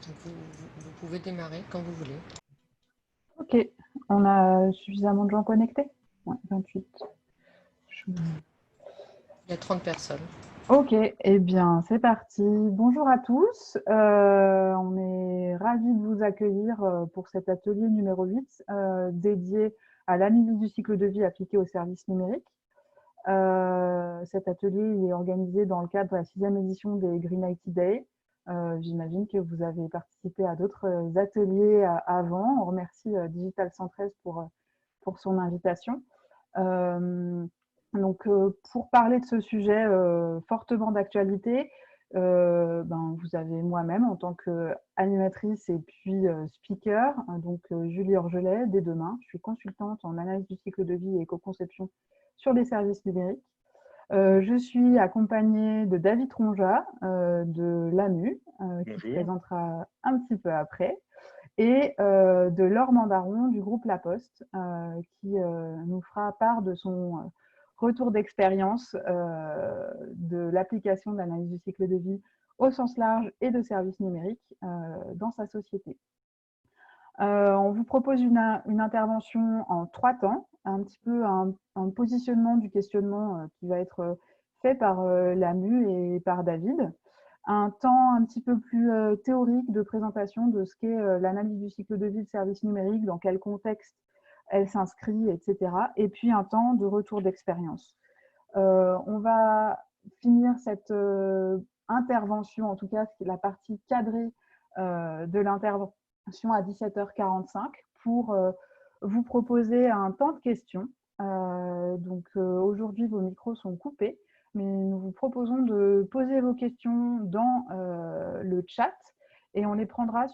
Donc, vous pouvez démarrer quand vous voulez. Ok, on a suffisamment de gens connectés? Ouais, 28. Je- Il y a 30 personnes. Ok, eh bien, c'est parti. Bonjour à tous. On est ravis de vous accueillir pour cet atelier numéro 8 dédié à l'analyse du cycle de vie appliqué aux services numériques. Cet atelier il est organisé dans le cadre de la 6e édition des Green IT Day. J'imagine que vous avez participé à d'autres ateliers avant. On remercie Digital 113 pour son invitation. Donc, pour parler de ce sujet fortement d'actualité, vous avez moi-même en tant qu'animatrice et puis speaker, donc Julie Orgelet, dès demain. Je suis consultante en analyse du cycle de vie et éco-conception sur les services numériques. Je suis accompagnée de David Ronja de l'AMU, qui se Bonjour. présentera un petit peu après, et de Laure Mandaron du groupe La Poste, qui nous fera part de son retour d'expérience de l'application de l'analyse du cycle de vie au sens large et de services numériques dans sa société. On vous propose une intervention en 3 temps, un petit peu un positionnement du questionnement qui va être fait par l'AMU et par David. Un temps un petit peu plus théorique de présentation de ce qu'est l'analyse du cycle de vie de services numériques, dans quel contexte elle s'inscrit, etc. Et puis un temps de retour d'expérience. On va finir cette intervention, en tout cas la partie cadrée de l'intervention à 17h45 pour vous proposer un temps de questions. Aujourd'hui, vos micros sont coupés, mais nous vous proposons de poser vos questions dans le chat et on prendra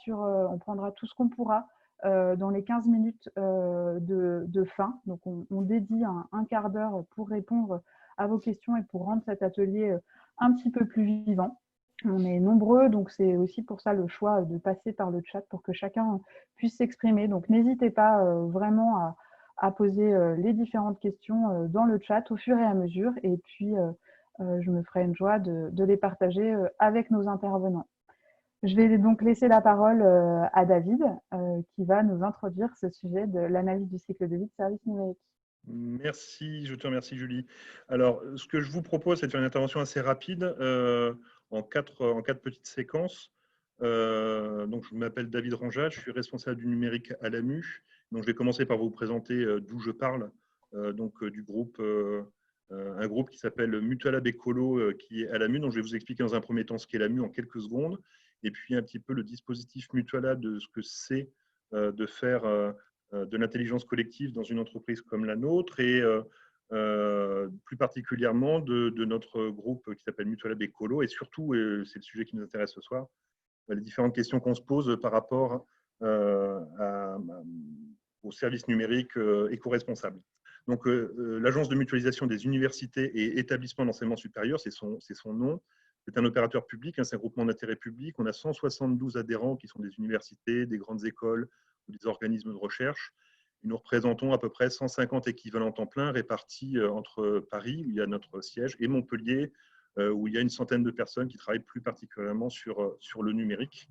tout ce qu'on pourra dans les 15 minutes de fin. Donc, on dédie un quart d'heure pour répondre à vos questions et pour rendre cet atelier un petit peu plus vivant. On est nombreux, donc c'est aussi pour ça le choix de passer par le chat pour que chacun puisse s'exprimer. Donc n'hésitez pas vraiment à poser les différentes questions dans le chat au fur et à mesure. Et puis, je me ferai une joie de les partager avec nos intervenants. Je vais donc laisser la parole à David, qui va nous introduire ce sujet de l'analyse du cycle de vie de services numériques. Merci, je te remercie Julie. Alors, ce que je vous propose, c'est de faire une intervention assez rapide en quatre petites séquences. Donc, je m'appelle David Ranjat, je suis responsable du numérique à l'AMU. Donc, je vais commencer par vous présenter d'où je parle, du groupe, un groupe qui s'appelle Mutualab Écolo, qui est à l'AMU. Donc, je vais vous expliquer dans un premier temps ce qu'est l'AMU en quelques secondes, et puis un petit peu le dispositif Mutualab, de ce que c'est de faire de l'intelligence collective dans une entreprise comme la nôtre et plus particulièrement de notre groupe qui s'appelle Mutualab Écolo et surtout, c'est le sujet qui nous intéresse ce soir, les différentes questions qu'on se pose par rapport aux services numériques éco-responsables. Donc, l'Agence de mutualisation des universités et établissements d'enseignement supérieur, c'est son nom. C'est un opérateur public, c'est un groupement d'intérêt public. On a 172 adhérents qui sont des universités, des grandes écoles ou des organismes de recherche. Et nous représentons à peu près 150 équivalents temps plein répartis entre Paris, où il y a notre siège, et Montpellier, où il y a une centaine de personnes qui travaillent plus particulièrement sur le numérique.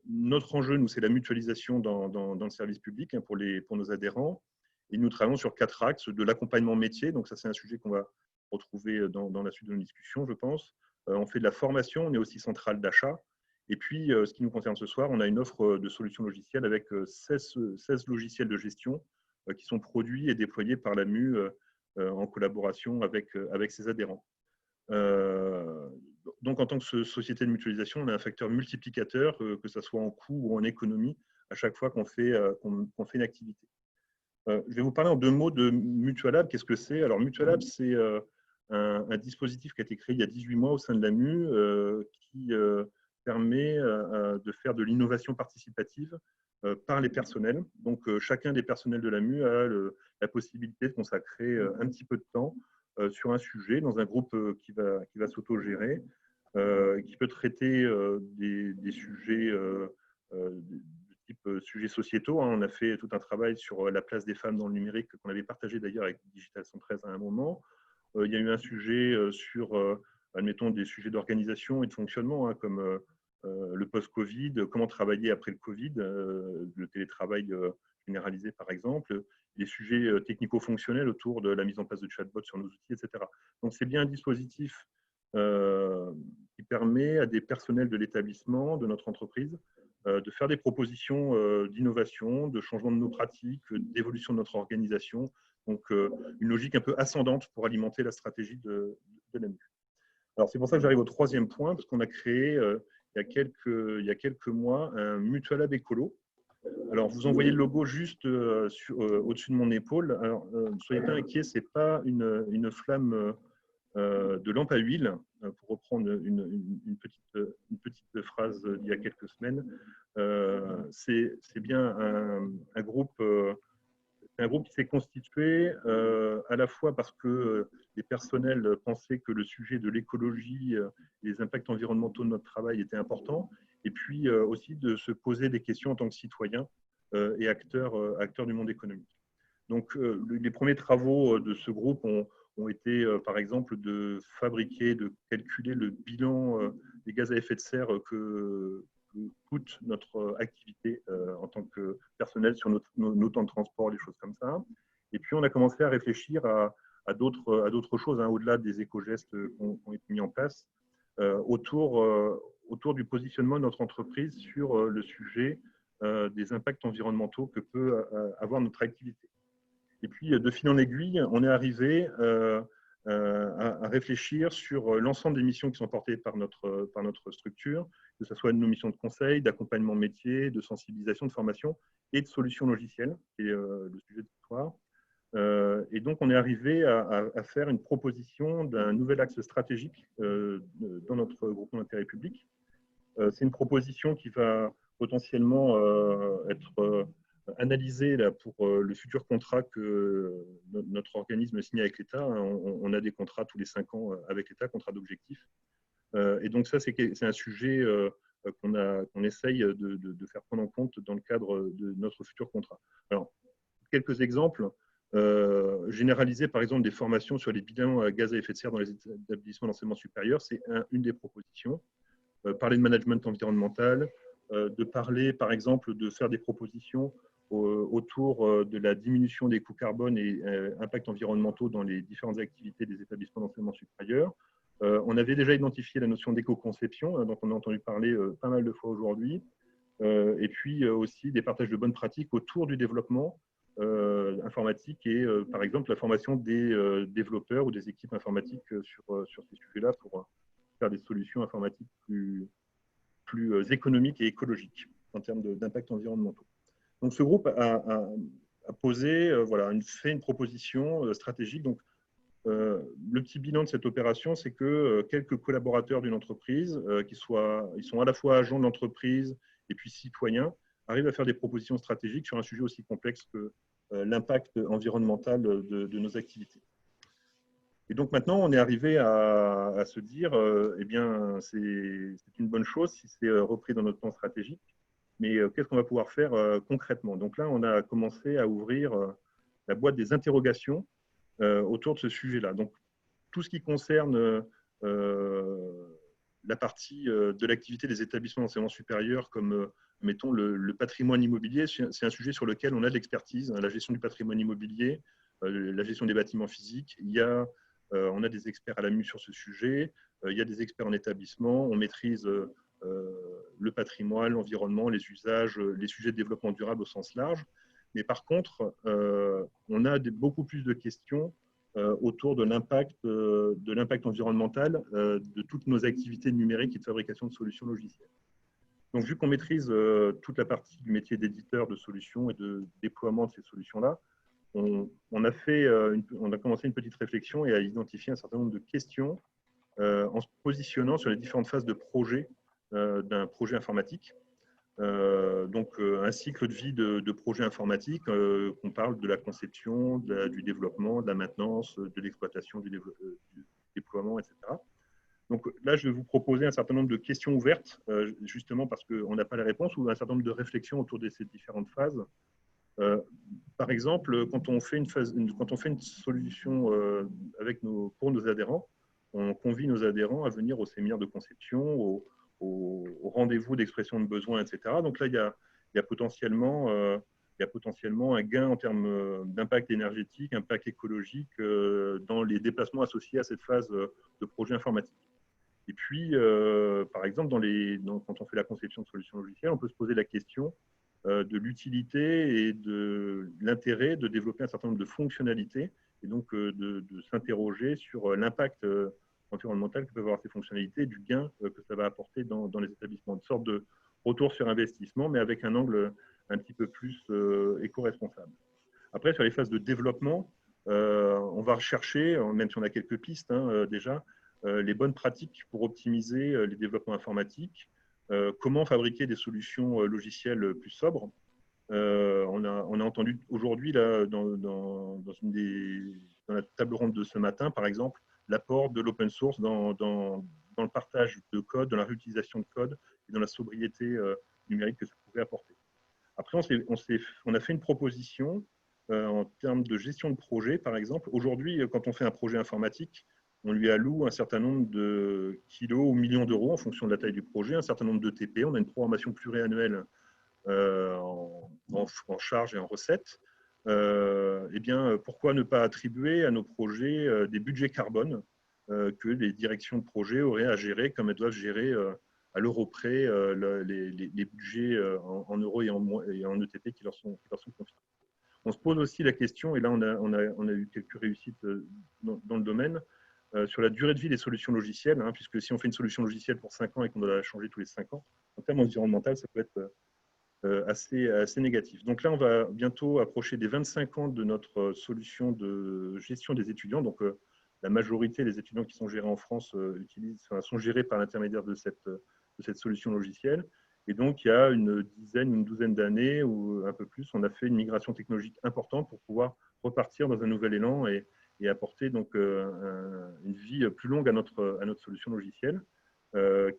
Notre enjeu, nous, c'est la mutualisation dans le service public pour nos adhérents. Et nous travaillons sur 4 axes de l'accompagnement métier. Donc ça, c'est un sujet qu'on va retrouver dans la suite de nos discussions, je pense. On fait de la formation, on est aussi centrale d'achat. Et puis, ce qui nous concerne ce soir, on a une offre de solutions logicielles avec 16 logiciels de gestion qui sont produits et déployés par l'AMU en collaboration avec ses adhérents. Donc, en tant que société de mutualisation, on a un facteur multiplicateur, que ce soit en coût ou en économie, à chaque fois qu'on fait une activité. Je vais vous parler en 2 mots de Mutualab. Qu'est-ce que c'est? Alors, Mutualab, c'est un dispositif qui a été créé il y a 18 mois au sein de l'AMU, qui permet de faire de l'innovation participative par les personnels. Donc, chacun des personnels de l'AMU a la possibilité de consacrer un petit peu de temps sur un sujet dans un groupe qui va s'autogérer, qui peut traiter des sujets de type sujets sociétaux. On a fait tout un travail sur la place des femmes dans le numérique qu'on avait partagé d'ailleurs avec Digital 113 à un moment. Il y a eu un sujet sur, admettons, des sujets d'organisation et de fonctionnement, comme le post-Covid, comment travailler après le Covid, le télétravail généralisé par exemple, les sujets technico-fonctionnels autour de la mise en place de chatbots sur nos outils, etc. Donc c'est bien un dispositif qui permet à des personnels de l'établissement, de notre entreprise, de faire des propositions d'innovation, de changement de nos pratiques, d'évolution de notre organisation. Donc, une logique un peu ascendante pour alimenter la stratégie de l'AMU. Alors, c'est pour ça que j'arrive au troisième point, parce qu'on a créé il y a quelques mois un Mutual Lab écolo. Alors, vous envoyez le logo juste au-dessus de mon épaule. Alors, ne soyez pas inquiets, ce n'est pas une flamme de lampe à huile, pour reprendre une petite phrase d'il y a quelques semaines. C'est bien un groupe qui s'est constitué à la fois parce que les personnels pensaient que le sujet de l'écologie et les impacts environnementaux de notre travail était important, et puis aussi de se poser des questions en tant que citoyen et acteur du monde économique. Donc, les premiers travaux de ce groupe ont été, par exemple, de fabriquer, de calculer le bilan des gaz à effet de serre que coûte notre activité en tant que personnel sur nos temps de transport, les choses comme ça. Et puis, on a commencé à réfléchir à d'autres choses, au-delà des éco-gestes qui ont été mis en place, autour du positionnement de notre entreprise sur le sujet des impacts environnementaux que peut avoir notre activité. Et puis, de fil en aiguille, on est arrivé à réfléchir sur l'ensemble des missions qui sont portées par notre structure, que ce soit nos missions de conseil, d'accompagnement métier, de sensibilisation, de formation et de solutions logicielles, qui est le sujet de ce soir. Et donc, on est arrivé à faire une proposition d'un nouvel axe stratégique dans notre groupement d'intérêt public. C'est une proposition qui va potentiellement être analysée là, pour le futur contrat que notre organisme signe avec l'État. On a des contrats tous les 5 ans avec l'État, contrats d'objectifs. Et donc ça, c'est un sujet qu'on essaye de faire prendre en compte dans le cadre de notre futur contrat. Alors, quelques exemples. Généraliser par exemple des formations sur les bilans à gaz à effet de serre dans les établissements d'enseignement supérieur, c'est une des propositions. Parler de management environnemental, de parler par exemple de faire des propositions autour de la diminution des coûts carbone et impacts environnementaux dans les différentes activités des établissements d'enseignement supérieur. On avait déjà identifié la notion d'éco-conception, dont on a entendu parler pas mal de fois aujourd'hui, et puis aussi des partages de bonnes pratiques autour du développement informatique et par exemple la formation des développeurs ou des équipes informatiques sur ces sujets-là pour faire des solutions informatiques plus économiques et écologiques en termes d'impact environnementaux. Donc ce groupe a posé, fait une proposition stratégique. Donc le petit bilan de cette opération, c'est que quelques collaborateurs d'une entreprise, ils sont à la fois agents de l'entreprise et puis citoyens, arrivent à faire des propositions stratégiques sur un sujet aussi complexe que l'impact environnemental de nos activités. Et donc maintenant, on est arrivé à se dire, eh bien, c'est une bonne chose si c'est repris dans notre plan stratégique, mais qu'est-ce qu'on va pouvoir faire concrètement? Donc là, on a commencé à ouvrir la boîte des interrogations autour de ce sujet-là. Donc, tout ce qui concerne la partie de l'activité des établissements d'enseignement supérieur, comme, mettons, le patrimoine immobilier, c'est un sujet sur lequel on a de l'expertise, la gestion du patrimoine immobilier, la gestion des bâtiments physiques. On a des experts à l'AMU sur ce sujet, il y a des experts en établissement, on maîtrise le patrimoine, l'environnement, les usages, les sujets de développement durable au sens large. Mais par contre, on a beaucoup plus de questions autour de l'impact environnemental de toutes nos activités numériques et de fabrication de solutions logicielles. Donc, vu qu'on maîtrise toute la partie du métier d'éditeur de solutions et de déploiement de ces solutions-là, on a commencé une petite réflexion et à identifier un certain nombre de questions en se positionnant sur les différentes phases de projet d'un projet informatique. Donc, un cycle de vie de projet informatique, qu'on parle de la conception, du développement, de la maintenance, de l'exploitation, du déploiement, etc. Donc là, je vais vous proposer un certain nombre de questions ouvertes, justement parce qu'on n'a pas la réponse, ou un certain nombre de réflexions autour de ces différentes phases. Par exemple, quand on fait une solution pour nos adhérents, on convie nos adhérents à venir au séminaire de conception, au rendez-vous d'expression de besoins, etc. Donc là, il y a potentiellement un gain en termes d'impact énergétique, impact écologique dans les déplacements associés à cette phase de projet informatique. Et puis, par exemple, quand on fait la conception de solutions logicielles, on peut se poser la question de l'utilité et de l'intérêt de développer un certain nombre de fonctionnalités et donc de s'interroger sur l'impact environnemental que peuvent avoir ces fonctionnalités et du gain que ça va apporter dans les établissements. Une sorte de retour sur investissement, mais avec un angle un petit peu plus éco-responsable. Après, sur les phases de développement, on va rechercher, même si on a quelques pistes déjà, les bonnes pratiques pour optimiser les développements informatiques, comment fabriquer des solutions logicielles plus sobres. On a entendu aujourd'hui dans la table ronde de ce matin, par exemple, l'apport de l'open source dans le partage de code, dans la réutilisation de code et dans la sobriété numérique que ça pouvait apporter. Après, on a fait une proposition en termes de gestion de projet, par exemple. Aujourd'hui, quand on fait un projet informatique, on lui alloue un certain nombre de kilos ou millions d'euros en fonction de la taille du projet, un certain nombre de TP. On a une programmation pluriannuelle en charge et en recettes. Eh bien, pourquoi ne pas attribuer à nos projets des budgets carbone que les directions de projet auraient à gérer comme elles doivent gérer à l'euro près les budgets en euros et en ETP qui leur sont confiés. On se pose aussi la question, et là on a eu quelques réussites dans le domaine, sur la durée de vie des solutions logicielles, puisque si on fait une solution logicielle pour 5 ans et qu'on doit la changer tous les 5 ans, en termes environnementaux, ça peut être assez négatif. Donc là, on va bientôt approcher des 25 ans de notre solution de gestion des étudiants. Donc la majorité des étudiants qui sont gérés en France sont gérés par l'intermédiaire de cette solution logicielle. Et donc, il y a une douzaine d'années ou un peu plus, on a fait une migration technologique importante pour pouvoir repartir dans un nouvel élan et apporter donc une vie plus longue à notre solution logicielle.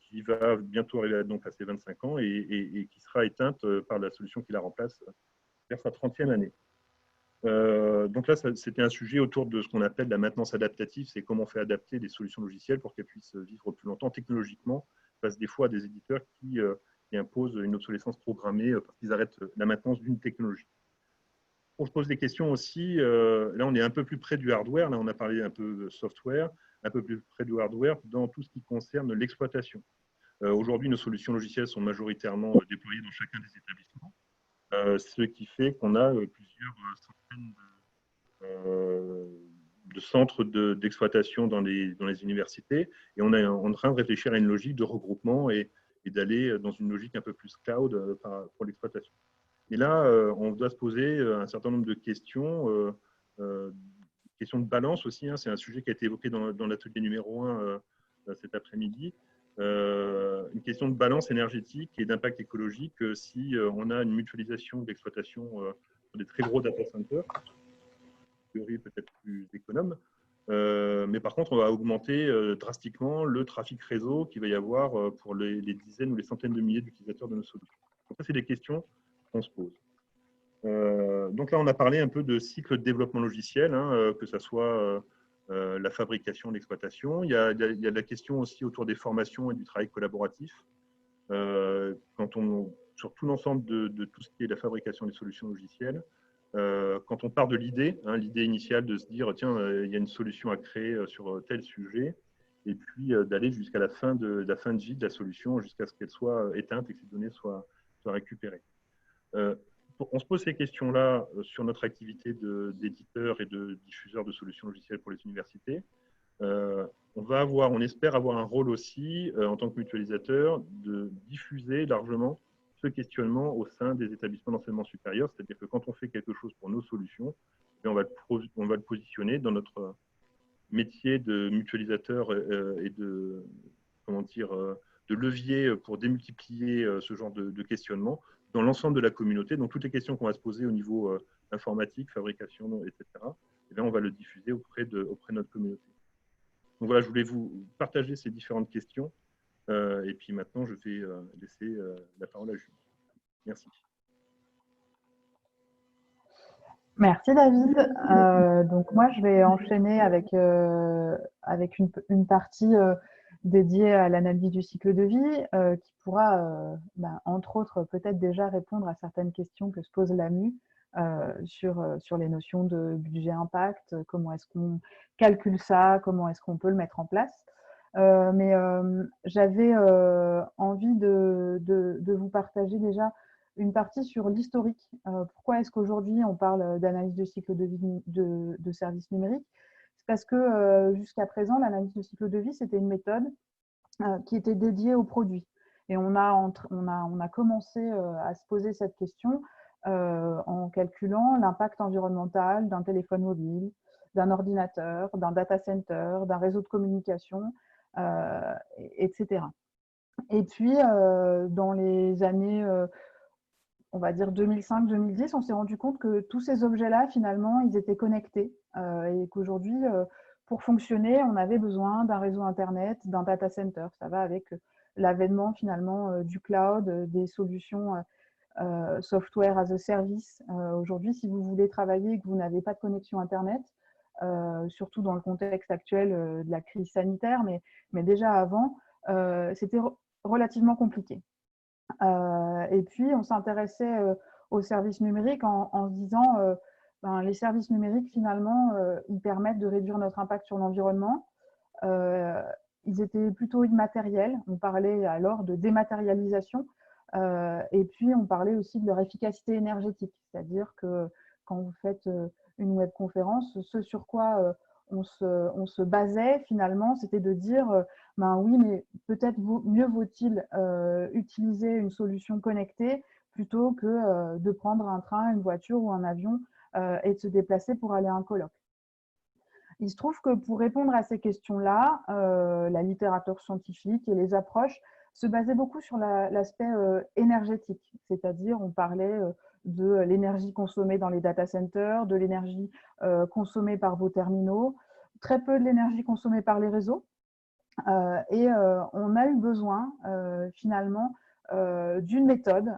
Qui va bientôt arriver donc à ses 25 ans et qui sera éteinte par la solution qui la remplace vers sa 30e année. Donc là, c'était un sujet autour de ce qu'on appelle la maintenance adaptative, c'est comment on fait adapter des solutions logicielles pour qu'elles puissent vivre plus longtemps technologiquement, face des fois à des éditeurs qui imposent une obsolescence programmée parce qu'ils arrêtent la maintenance d'une technologie. On se pose des questions aussi, là on est un peu plus près du hardware, là on a parlé un peu de software, un peu plus près du hardware dans tout ce qui concerne l'exploitation. Aujourd'hui, nos solutions logicielles sont majoritairement déployées dans chacun des établissements, ce qui fait qu'on a plusieurs centaines de centres d'exploitation dans les universités et on est en train de réfléchir à une logique de regroupement et d'aller dans une logique un peu plus cloud pour l'exploitation. Et là, on doit se poser un certain nombre de questions, questions de balance aussi. C'est un sujet qui a été évoqué dans l'atelier numéro 1 cet après-midi. Une question de balance énergétique et d'impact écologique si on a une mutualisation d'exploitation sur des très gros data centers, en théorie peut-être plus économe. Mais par contre, on va augmenter drastiquement le trafic réseau qu'il va y avoir pour les dizaines ou les centaines de milliers d'utilisateurs de nos solutions. Donc ça, c'est des questions qu'on se pose. Donc là, on a parlé un peu de cycle de développement logiciel, que ce soit la fabrication, l'exploitation. Il y a de la question aussi autour des formations et du travail collaboratif. Sur tout l'ensemble de tout ce qui est la fabrication des solutions logicielles, quand on part de l'idée initiale de se dire, tiens, il y a une solution à créer sur tel sujet, et puis d'aller jusqu'à la fin de vie de la solution, jusqu'à ce qu'elle soit éteinte et que ces données soient récupérées. On se pose ces questions-là sur notre activité d'éditeur et de diffuseur de solutions logicielles pour les universités. On espère avoir un rôle aussi, en tant que mutualisateur, de diffuser largement ce questionnement au sein des établissements d'enseignement supérieur. C'est-à-dire que quand on fait quelque chose pour nos solutions, on va le positionner dans notre métier de mutualisateur et de levier pour démultiplier ce genre de questionnement dans l'ensemble de la communauté. Donc, toutes les questions qu'on va se poser au niveau informatique, fabrication, etc., et bien, on va le diffuser auprès de notre communauté. Donc voilà, je voulais vous partager ces différentes questions. Et puis maintenant, je vais laisser la parole à Julie. Merci. Merci David. Donc moi, je vais enchaîner avec une partie dédié à l'analyse du cycle de vie, qui pourra, entre autres, peut-être déjà répondre à certaines questions que se pose l'AMU sur les notions de budget impact, comment est-ce qu'on calcule ça, comment est-ce qu'on peut le mettre en place. Mais j'avais envie de vous partager déjà une partie sur l'historique. Pourquoi est-ce qu'aujourd'hui on parle d'analyse de cycle de vie de services numériques? C'est parce que jusqu'à présent, l'analyse de cycle de vie, c'était une méthode qui était dédiée aux produits. Et on a commencé à se poser cette question en calculant l'impact environnemental d'un téléphone mobile, d'un ordinateur, d'un data center, d'un réseau de communication, etc. Et puis, dans les années, on va dire 2005-2010, on s'est rendu compte que tous ces objets-là, finalement, ils étaient connectés et qu'aujourd'hui, pour fonctionner, on avait besoin d'un réseau Internet, d'un data center. Ça va avec l'avènement, finalement, du cloud, des solutions software as a service. Aujourd'hui, si vous voulez travailler et que vous n'avez pas de connexion Internet, surtout dans le contexte actuel de la crise sanitaire, mais déjà avant, c'était relativement compliqué. Et puis, on s'intéressait aux services numériques en se disant les services numériques, finalement, ils permettent de réduire notre impact sur l'environnement. Ils étaient plutôt immatériels. On parlait alors de dématérialisation. Et puis, on parlait aussi de leur efficacité énergétique. C'est-à-dire que quand vous faites une webconférence, ce sur quoi on se basait finalement, c'était de dire oui, mais peut-être mieux vaut-il utiliser une solution connectée plutôt que de prendre un train, une voiture ou un avion et de se déplacer pour aller à un colloque. Il se trouve que pour répondre à ces questions-là, la littérature scientifique et les approches se basaient beaucoup sur l'aspect énergétique, c'est-à-dire on parlait de l'énergie consommée dans les data centers, de l'énergie consommée par vos terminaux, très peu de l'énergie consommée par les réseaux. Et on a eu besoin finalement d'une méthode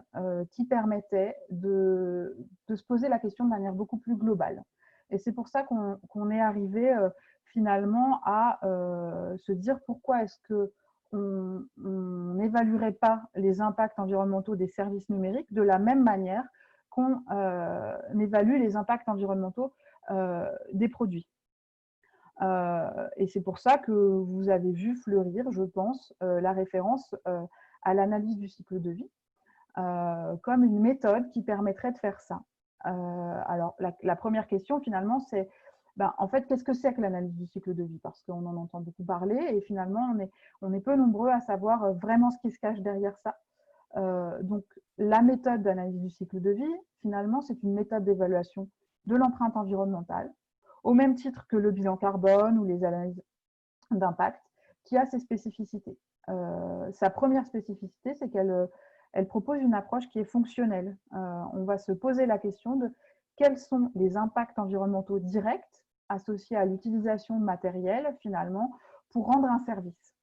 qui permettait de se poser la question de manière beaucoup plus globale. Et c'est pour ça qu'on est arrivé finalement à se dire pourquoi est-ce qu'on n'évaluerait pas les impacts environnementaux des services numériques de la même manière qu'on évalue les impacts environnementaux des produits. Et c'est pour ça que vous avez vu fleurir, je pense, la référence à l'analyse du cycle de vie comme une méthode qui permettrait de faire ça. Alors, la première question, finalement, c'est en fait, qu'est-ce que c'est que l'analyse du cycle de vie? Parce qu'on en entend beaucoup parler et finalement, on est peu nombreux à savoir vraiment ce qui se cache derrière ça. Donc, la méthode d'analyse du cycle de vie, finalement, c'est une méthode d'évaluation de l'empreinte environnementale, au même titre que le bilan carbone ou les analyses d'impact, qui a ses spécificités. Sa première spécificité, c'est qu'elle propose une approche qui est fonctionnelle. On va se poser la question de quels sont les impacts environnementaux directs associés à l'utilisation de matériel, finalement, pour rendre un service.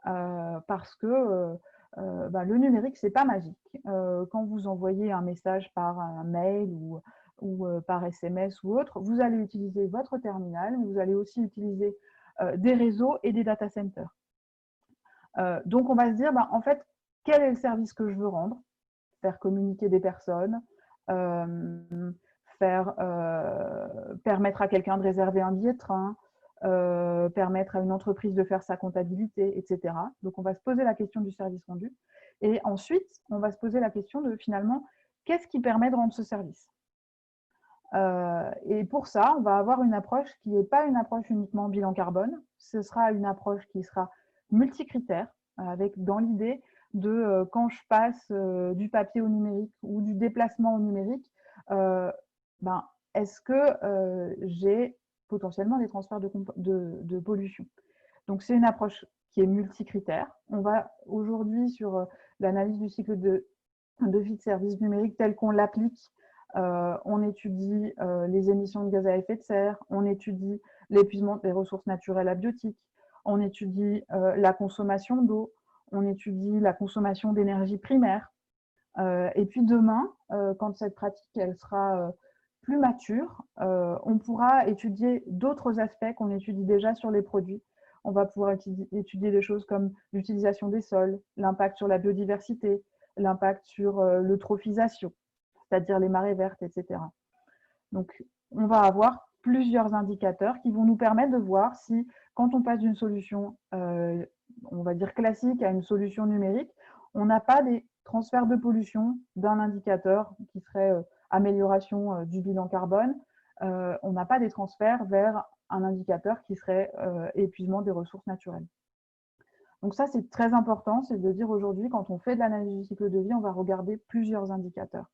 Parce que le numérique, ce n'est pas magique. Quand vous envoyez un message par un mail ou par SMS ou autre, vous allez utiliser votre terminal, mais vous allez aussi utiliser des réseaux et des data centers. Donc, on va se dire, en fait, quel est le service que je veux rendre? Faire communiquer des personnes, permettre à quelqu'un de réserver un billet de train, permettre à une entreprise de faire sa comptabilité, etc. Donc, on va se poser la question du service rendu. Et ensuite, on va se poser la question de, finalement, qu'est-ce qui permet de rendre ce service? Et pour ça, on va avoir une approche qui n'est pas une approche uniquement bilan carbone. Ce sera une approche qui sera multicritère, avec dans l'idée de quand je passe du papier au numérique ou du déplacement au numérique, est-ce que j'ai potentiellement des transferts de pollution? Donc, c'est une approche qui est multicritère. On va aujourd'hui sur l'analyse du cycle de vie de services numériques tel qu'on l'applique. On étudie les émissions de gaz à effet de serre, on étudie l'épuisement des ressources naturelles abiotiques, on étudie la consommation d'eau, on étudie la consommation d'énergie primaire. Et puis demain, quand cette pratique elle sera plus mature, on pourra étudier d'autres aspects qu'on étudie déjà sur les produits. on va pouvoir étudier des choses comme l'utilisation des sols, l'impact sur la biodiversité, l'impact sur l'eutrophisation, c'est-à-dire les marées vertes, etc. Donc, on va avoir plusieurs indicateurs qui vont nous permettre de voir si, quand on passe d'une solution, on va dire classique, à une solution numérique, on n'a pas des transferts de pollution d'un indicateur qui serait amélioration du bilan carbone, on n'a pas des transferts vers un indicateur qui serait épuisement des ressources naturelles. Donc ça, c'est très important, c'est de dire aujourd'hui, quand on fait de l'analyse du cycle de vie, on va regarder plusieurs indicateurs.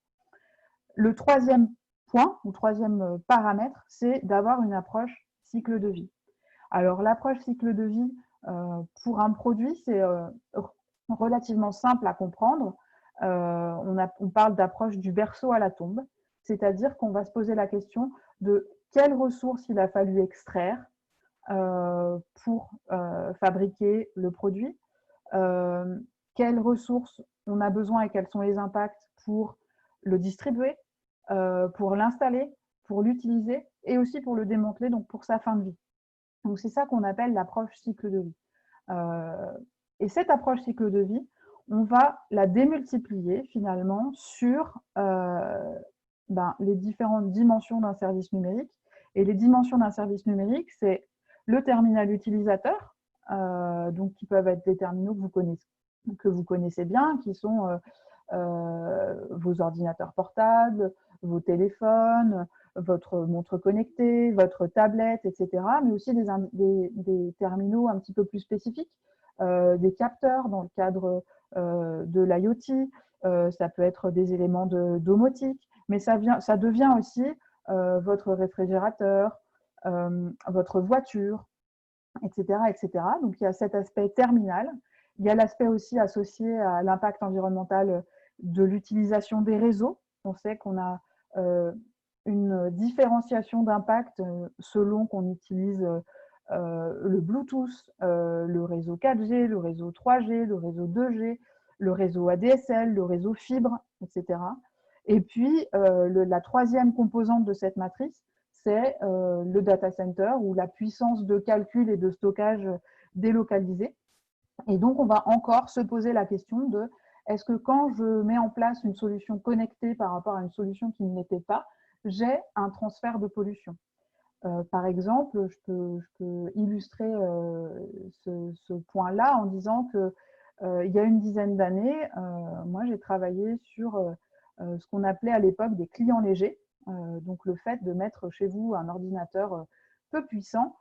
Le troisième point, ou troisième paramètre, c'est d'avoir une approche cycle de vie. Alors l'approche cycle de vie pour un produit, c'est relativement simple à comprendre. On parle d'approche du berceau à la tombe, c'est-à-dire qu'on va se poser la question de quelles ressources il a fallu extraire pour fabriquer le produit, quelles ressources on a besoin et quels sont les impacts pour le distribuer, pour l'installer, pour l'utiliser et aussi pour le démanteler, donc pour sa fin de vie. Donc c'est ça qu'on appelle l'approche cycle de vie. Et cette approche cycle de vie, on va la démultiplier finalement sur les différentes dimensions d'un service numérique. Et les dimensions d'un service numérique, c'est le terminal utilisateur, donc qui peuvent être des terminaux que vous connaissez bien, qui sont vos ordinateurs portables, vos téléphones, votre montre connectée, votre tablette, etc. Mais aussi des terminaux un petit peu plus spécifiques, des capteurs dans le cadre de l'IoT, ça peut être des éléments de domotique, mais ça devient aussi votre réfrigérateur, votre voiture, etc., etc. Donc, il y a cet aspect terminal. Il y a l'aspect aussi associé à l'impact environnemental de l'utilisation des réseaux. On sait qu'on a une différenciation d'impact selon qu'on utilise le Bluetooth, le réseau 4G, le réseau 3G, le réseau 2G, le réseau ADSL, le réseau fibre, etc. Et puis, la troisième composante de cette matrice, c'est le data center ou la puissance de calcul et de stockage délocalisée. Et donc, on va encore se poser la question de est-ce que quand je mets en place une solution connectée par rapport à une solution qui ne l'était pas, j'ai un transfert de pollution. Par exemple, je peux illustrer ce point-là en disant que il y a une dizaine d'années, moi j'ai travaillé sur ce qu'on appelait à l'époque des clients légers, donc le fait de mettre chez vous un ordinateur peu puissant,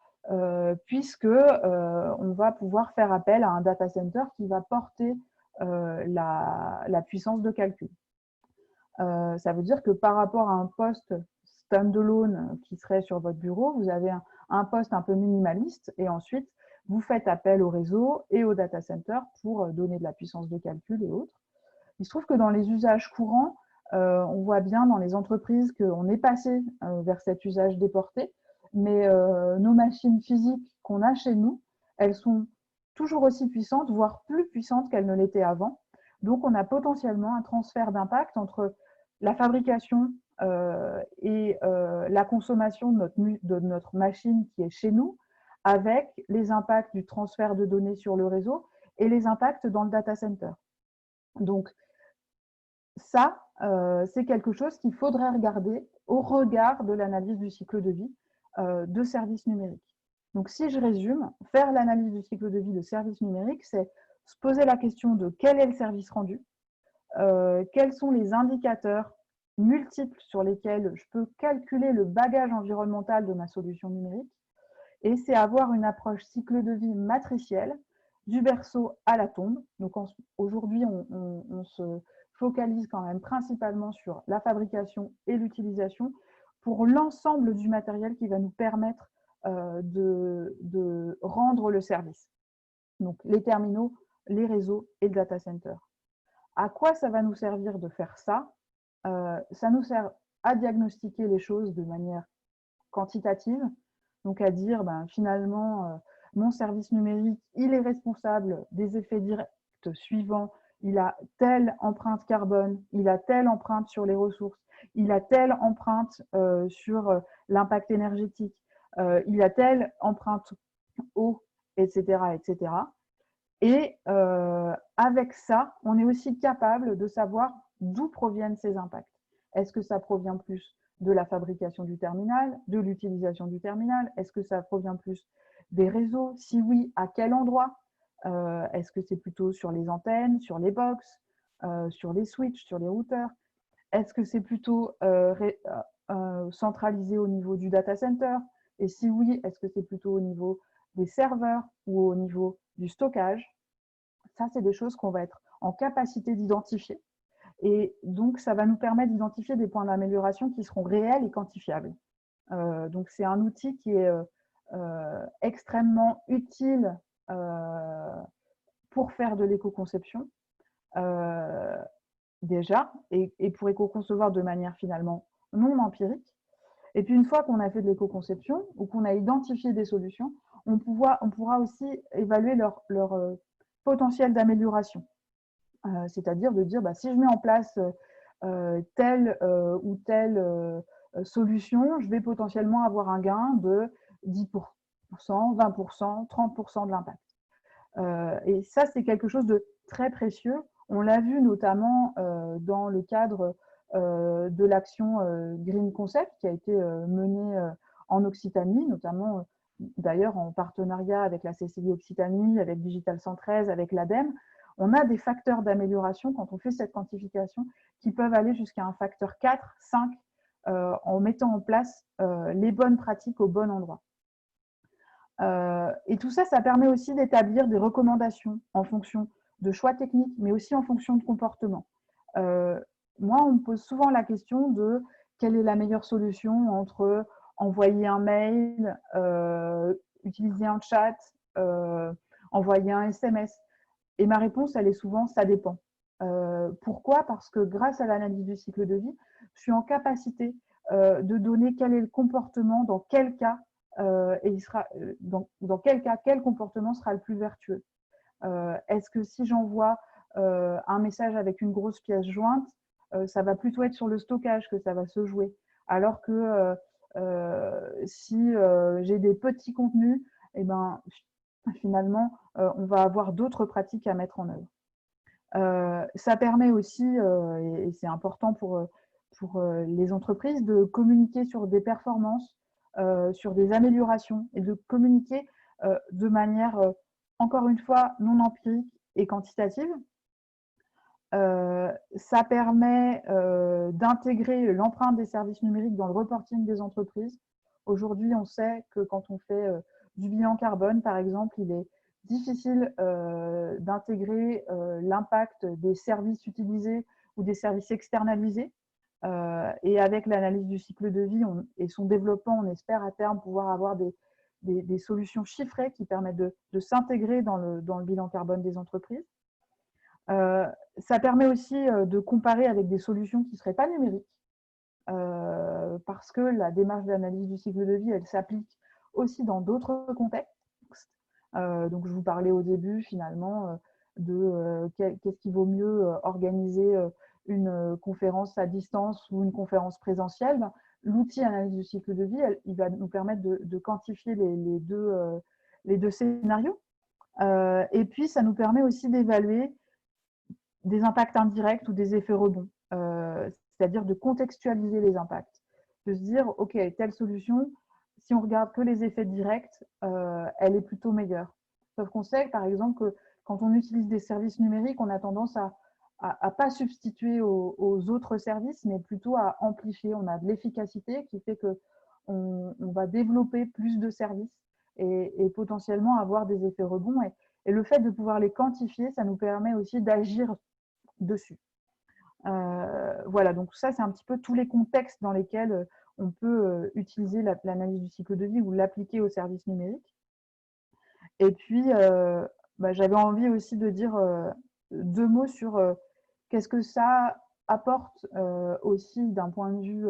puisque on va pouvoir faire appel à un data center qui va porter la puissance de calcul. Ça veut dire que par rapport à un poste standalone qui serait sur votre bureau, vous avez un poste un peu minimaliste et ensuite vous faites appel au réseau et au data center pour donner de la puissance de calcul et autres. Il se trouve que dans les usages courants, on voit bien dans les entreprises qu'on est passé vers cet usage déporté, mais nos machines physiques qu'on a chez nous, elles sont toujours aussi puissantes, voire plus puissantes qu'elles ne l'étaient avant. Donc, on a potentiellement un transfert d'impact entre la fabrication et la consommation de notre machine qui est chez nous, avec les impacts du transfert de données sur le réseau et les impacts dans le data center. Donc, ça, c'est quelque chose qu'il faudrait regarder au regard de l'analyse du cycle de vie de services numériques. Donc, si je résume, faire l'analyse du cycle de vie de services numériques, c'est se poser la question de quel est le service rendu, quels sont les indicateurs multiples sur lesquels je peux calculer le bagage environnemental de ma solution numérique, et c'est avoir une approche cycle de vie matricielle du berceau à la tombe. Donc aujourd'hui, on se focalise quand même principalement sur la fabrication et l'utilisation pour l'ensemble du matériel qui va nous permettre de rendre le service. Donc les terminaux, les réseaux et le data center. À quoi ça va nous servir de faire ça? Ça nous sert à diagnostiquer les choses de manière quantitative, donc à dire finalement, mon service numérique, il est responsable des effets directs suivants, il a telle empreinte carbone, il a telle empreinte sur les ressources, il a telle empreinte sur l'impact énergétique, il a telle empreinte eau, etc., etc. Et avec ça, on est aussi capable de savoir d'où proviennent ces impacts. Est-ce que ça provient plus de la fabrication du terminal, de l'utilisation du terminal? Est-ce que ça provient plus des réseaux? Si oui, à quel endroit? Est-ce que c'est plutôt sur les antennes, sur les box, sur les switches, sur les routeurs? Est-ce que c'est plutôt centralisé au niveau du data center? Et si oui, est-ce que c'est plutôt au niveau des serveurs ou au niveau du stockage? Ça, c'est des choses qu'on va être en capacité d'identifier. Et donc, ça va nous permettre d'identifier des points d'amélioration qui seront réels et quantifiables. Donc, c'est un outil qui est extrêmement utile pour faire de l'éco-conception, déjà, et pour éco-concevoir de manière finalement non empirique. Et puis, une fois qu'on a fait de l'éco-conception ou qu'on a identifié des solutions, on pourra aussi évaluer leur potentiel d'amélioration. C'est-à-dire de dire, si je mets en place telle ou telle solution, je vais potentiellement avoir un gain de 10%, 20%, 30% de l'impact. Et ça, c'est quelque chose de très précieux. On l'a vu notamment dans le cadre de l'action Green Concept qui a été menée en Occitanie, notamment d'ailleurs en partenariat avec la CCI Occitanie, avec Digital 113, avec l'ADEME. On a des facteurs d'amélioration quand on fait cette quantification qui peuvent aller jusqu'à un facteur 4, 5 en mettant en place les bonnes pratiques au bon endroit. Et tout ça, ça permet aussi d'établir des recommandations en fonction de choix techniques, mais aussi en fonction de comportement. Moi, on me pose souvent la question de quelle est la meilleure solution entre envoyer un mail, utiliser un chat, envoyer un SMS. Et ma réponse, elle est souvent, ça dépend. Pourquoi? Parce que grâce à l'analyse du cycle de vie, je suis en capacité de donner quel est le comportement, dans quel cas, et il sera, dans quel cas, quel comportement sera le plus vertueux. Est-ce que si j'envoie un message avec une grosse pièce jointe, ça va plutôt être sur le stockage que ça va se jouer, alors que si j'ai des petits contenus, eh ben, finalement, on va avoir d'autres pratiques à mettre en œuvre. Ça permet aussi, et c'est important pour les entreprises, de communiquer sur des performances, sur des améliorations et de communiquer de manière, encore une fois, non empirique et quantitative. Ça permet d'intégrer l'empreinte des services numériques dans le reporting des entreprises. Aujourd'hui, on sait que quand on fait du bilan carbone, par exemple, il est difficile d'intégrer l'impact des services utilisés ou des services externalisés. Et avec l'analyse du cycle de vie et son développement, on espère à terme pouvoir avoir des solutions chiffrées qui permettent de s'intégrer dans le bilan carbone des entreprises. Ça permet aussi de comparer avec des solutions qui ne seraient pas numériques, parce que la démarche d'analyse du cycle de vie, elle s'applique aussi dans d'autres contextes. Donc, je vous parlais au début, finalement, de qu'est-ce qu'il vaut mieux organiser une conférence à distance ou une conférence présentielle. L'outil analyse du cycle de vie, il va nous permettre de quantifier les deux scénarios. Et puis, ça nous permet aussi d'évaluer des impacts indirects ou des effets rebonds, c'est-à-dire de contextualiser les impacts, de se dire, OK, telle solution, si on regarde que les effets directs, elle est plutôt meilleure. Sauf qu'on sait, par exemple, que quand on utilise des services numériques, on a tendance à pas substituer aux autres services, mais plutôt à amplifier. On a de l'efficacité qui fait qu'on va développer plus de services et potentiellement avoir des effets rebonds. Et le fait de pouvoir les quantifier, ça nous permet aussi d'agir dessus. Voilà, donc ça, c'est un petit peu tous les contextes dans lesquels on peut utiliser l'analyse du cycle de vie ou l'appliquer aux services numériques. Et puis, j'avais envie aussi de dire 2 mots sur qu'est-ce que ça apporte aussi d'un point de vue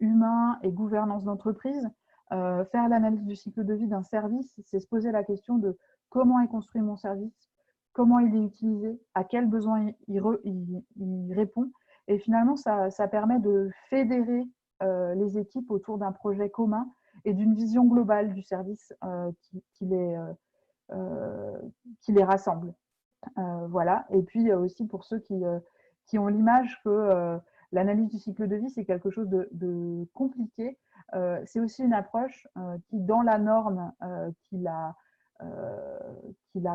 humain et gouvernance d'entreprise. Faire l'analyse du cycle de vie d'un service, c'est se poser la question de comment est construit mon service, comment il est utilisé, à quels besoins il répond. Et finalement, ça permet de fédérer les équipes autour d'un projet commun et d'une vision globale du service qu'il est qui les rassemble. Voilà. Et puis aussi pour ceux qui ont l'image que l'analyse du cycle de vie, c'est quelque chose de compliqué. C'est aussi une approche qui, dans la norme qui la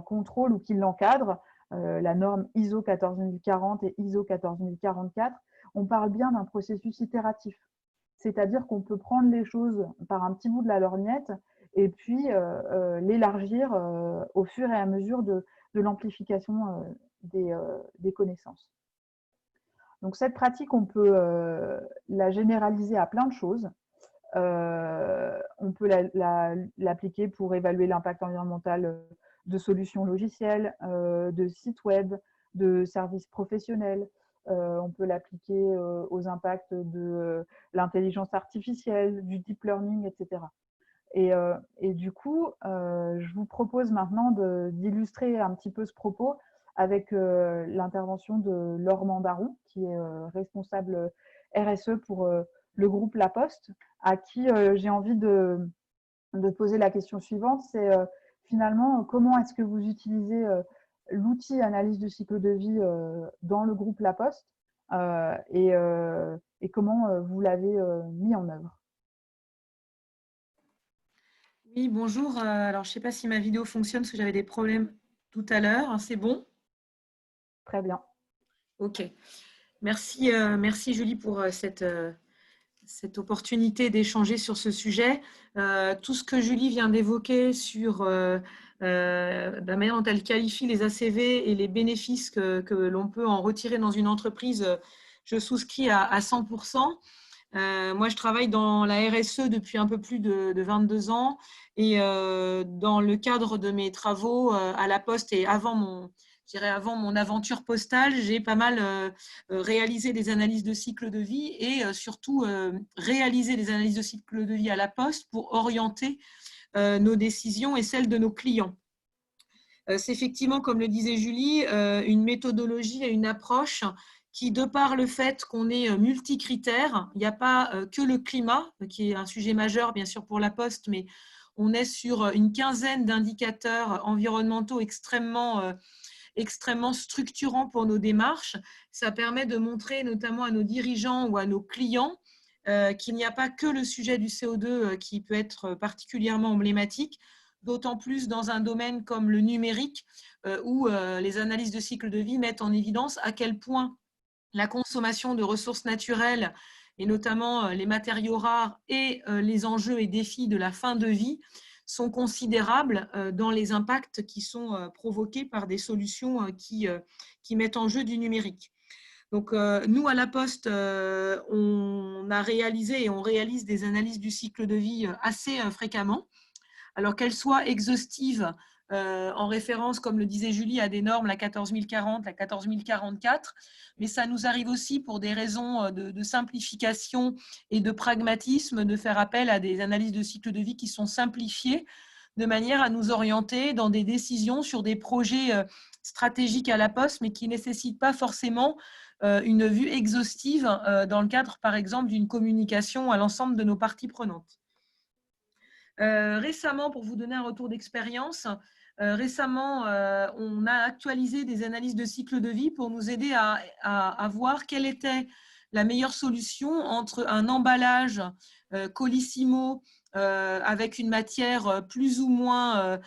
contrôle ou qui l'encadre, la norme ISO 14040 et ISO 14044, on parle bien d'un processus itératif. C'est-à-dire qu'on peut prendre les choses par un petit bout de la lorgnette et puis l'élargir au fur et à mesure de l'amplification des connaissances. Donc cette pratique, on peut la généraliser à plein de choses. On peut l'appliquer pour évaluer l'impact environnemental de solutions logicielles, de sites web, de services professionnels. On peut l'appliquer aux impacts de l'intelligence artificielle, du deep learning, etc. Et du coup, je vous propose maintenant d'illustrer un petit peu ce propos avec l'intervention de Laure Mandaron, qui est responsable RSE pour le groupe La Poste, à qui j'ai envie de poser la question suivante, c'est finalement comment est-ce que vous utilisez l'outil analyse du cycle de vie dans le groupe La Poste et comment vous l'avez mis en œuvre. Oui, bonjour. Alors, je ne sais pas si ma vidéo fonctionne parce que j'avais des problèmes tout à l'heure. C'est bon? Très bien. Ok. Merci, merci Julie pour cette opportunité d'échanger sur ce sujet. Tout ce que Julie vient d'évoquer sur la manière dont elle qualifie les ACV et les bénéfices que l'on peut en retirer dans une entreprise, je souscris à 100%. Moi, je travaille dans la RSE depuis un peu plus de 22 ans et dans le cadre de mes travaux à La Poste et avant mon aventure postale, j'ai pas mal réalisé des analyses de cycle de vie et surtout réalisé des analyses de cycle de vie à La Poste pour orienter nos décisions et celles de nos clients. C'est effectivement, comme le disait Julie, une méthodologie et une approche qui, de par le fait qu'on est multicritères, il n'y a pas que le climat, qui est un sujet majeur bien sûr pour La Poste, mais on est sur une quinzaine d'indicateurs environnementaux extrêmement structurants pour nos démarches. Ça permet de montrer notamment à nos dirigeants ou à nos clients qu'il n'y a pas que le sujet du CO2 qui peut être particulièrement emblématique, d'autant plus dans un domaine comme le numérique où les analyses de cycle de vie mettent en évidence à quel point la consommation de ressources naturelles et notamment les matériaux rares et les enjeux et défis de la fin de vie sont considérables dans les impacts qui sont provoqués par des solutions qui mettent en jeu du numérique. Donc, nous, à La Poste, on a réalisé et on réalise des analyses du cycle de vie assez fréquemment. Alors qu'elles soient exhaustives en référence, comme le disait Julie, à des normes, la 14040, la 14044, mais ça nous arrive aussi pour des raisons de simplification et de pragmatisme de faire appel à des analyses de cycle de vie qui sont simplifiées de manière à nous orienter dans des décisions sur des projets stratégiques à La Poste, mais qui ne nécessitent pas forcément une vue exhaustive dans le cadre, par exemple, d'une communication à l'ensemble de nos parties prenantes. Récemment, pour vous donner un retour d'expérience, on a actualisé des analyses de cycle de vie pour nous aider à voir quelle était la meilleure solution entre un emballage Colissimo avec une matière plus ou moins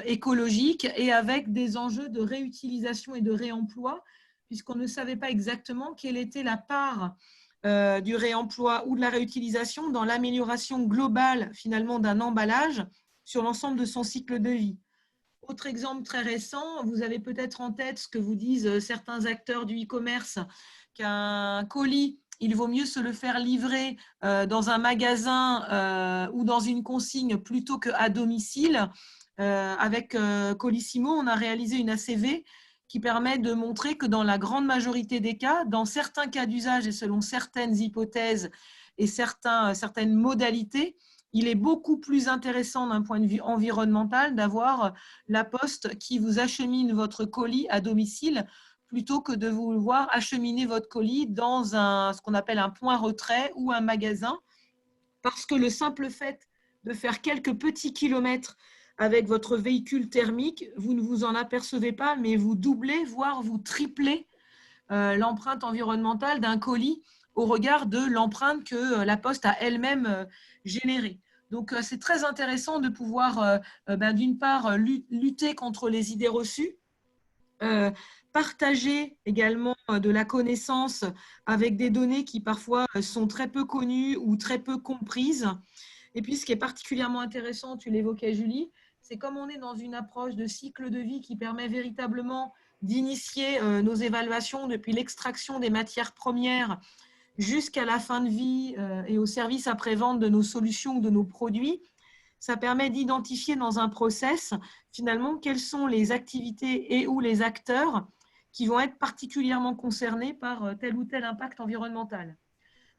écologique et avec des enjeux de réutilisation et de réemploi, puisqu'on ne savait pas exactement quelle était la part du réemploi ou de la réutilisation dans l'amélioration globale finalement d'un emballage sur l'ensemble de son cycle de vie. Autre exemple très récent, vous avez peut-être en tête ce que vous disent certains acteurs du e-commerce, qu'un colis, il vaut mieux se le faire livrer dans un magasin ou dans une consigne plutôt qu'à domicile. Avec Colissimo, on a réalisé une ACV qui permet de montrer que dans la grande majorité des cas, dans certains cas d'usage et selon certaines hypothèses et certaines modalités, il est beaucoup plus intéressant d'un point de vue environnemental d'avoir La Poste qui vous achemine votre colis à domicile plutôt que de vous voir acheminer votre colis dans ce qu'on appelle un point retrait ou un magasin, parce que le simple fait de faire quelques petits kilomètres avec votre véhicule thermique, vous ne vous en apercevez pas, mais vous doublez, voire vous triplez l'empreinte environnementale d'un colis au regard de l'empreinte que la Poste a elle-même générée. Donc, c'est très intéressant de pouvoir, d'une part, lutter contre les idées reçues, partager également de la connaissance avec des données qui parfois sont très peu connues ou très peu comprises. Et puis, ce qui est particulièrement intéressant, tu l'évoquais Julie, c'est comme on est dans une approche de cycle de vie qui permet véritablement d'initier nos évaluations depuis l'extraction des matières premières jusqu'à la fin de vie et au service après-vente de nos solutions ou de nos produits. Ça permet d'identifier dans un process, finalement, quelles sont les activités et ou les acteurs qui vont être particulièrement concernés par tel ou tel impact environnemental.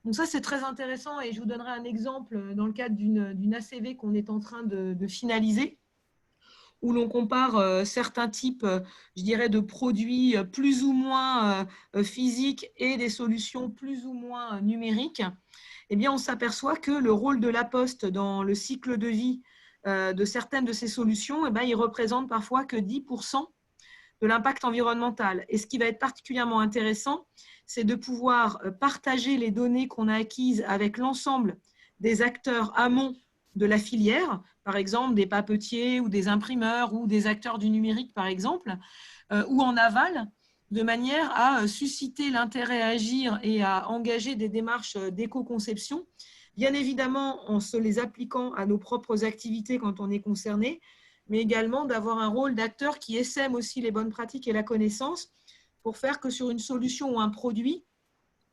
Donc ça, c'est très intéressant et je vous donnerai un exemple dans le cadre d'une ACV qu'on est en train de finaliser, où l'on compare certains types, je dirais, de produits plus ou moins physiques et des solutions plus ou moins numériques. Eh bien, on s'aperçoit que le rôle de la Poste dans le cycle de vie de certaines de ces solutions, eh bien, il représente parfois que 10% de l'impact environnemental. Et ce qui va être particulièrement intéressant, c'est de pouvoir partager les données qu'on a acquises avec l'ensemble des acteurs amont de la filière, par exemple des papetiers ou des imprimeurs ou des acteurs du numérique, par exemple, ou en aval, de manière à susciter l'intérêt à agir et à engager des démarches d'éco-conception, bien évidemment en se les appliquant à nos propres activités quand on est concerné, mais également d'avoir un rôle d'acteur qui essaime aussi les bonnes pratiques et la connaissance pour faire que sur une solution ou un produit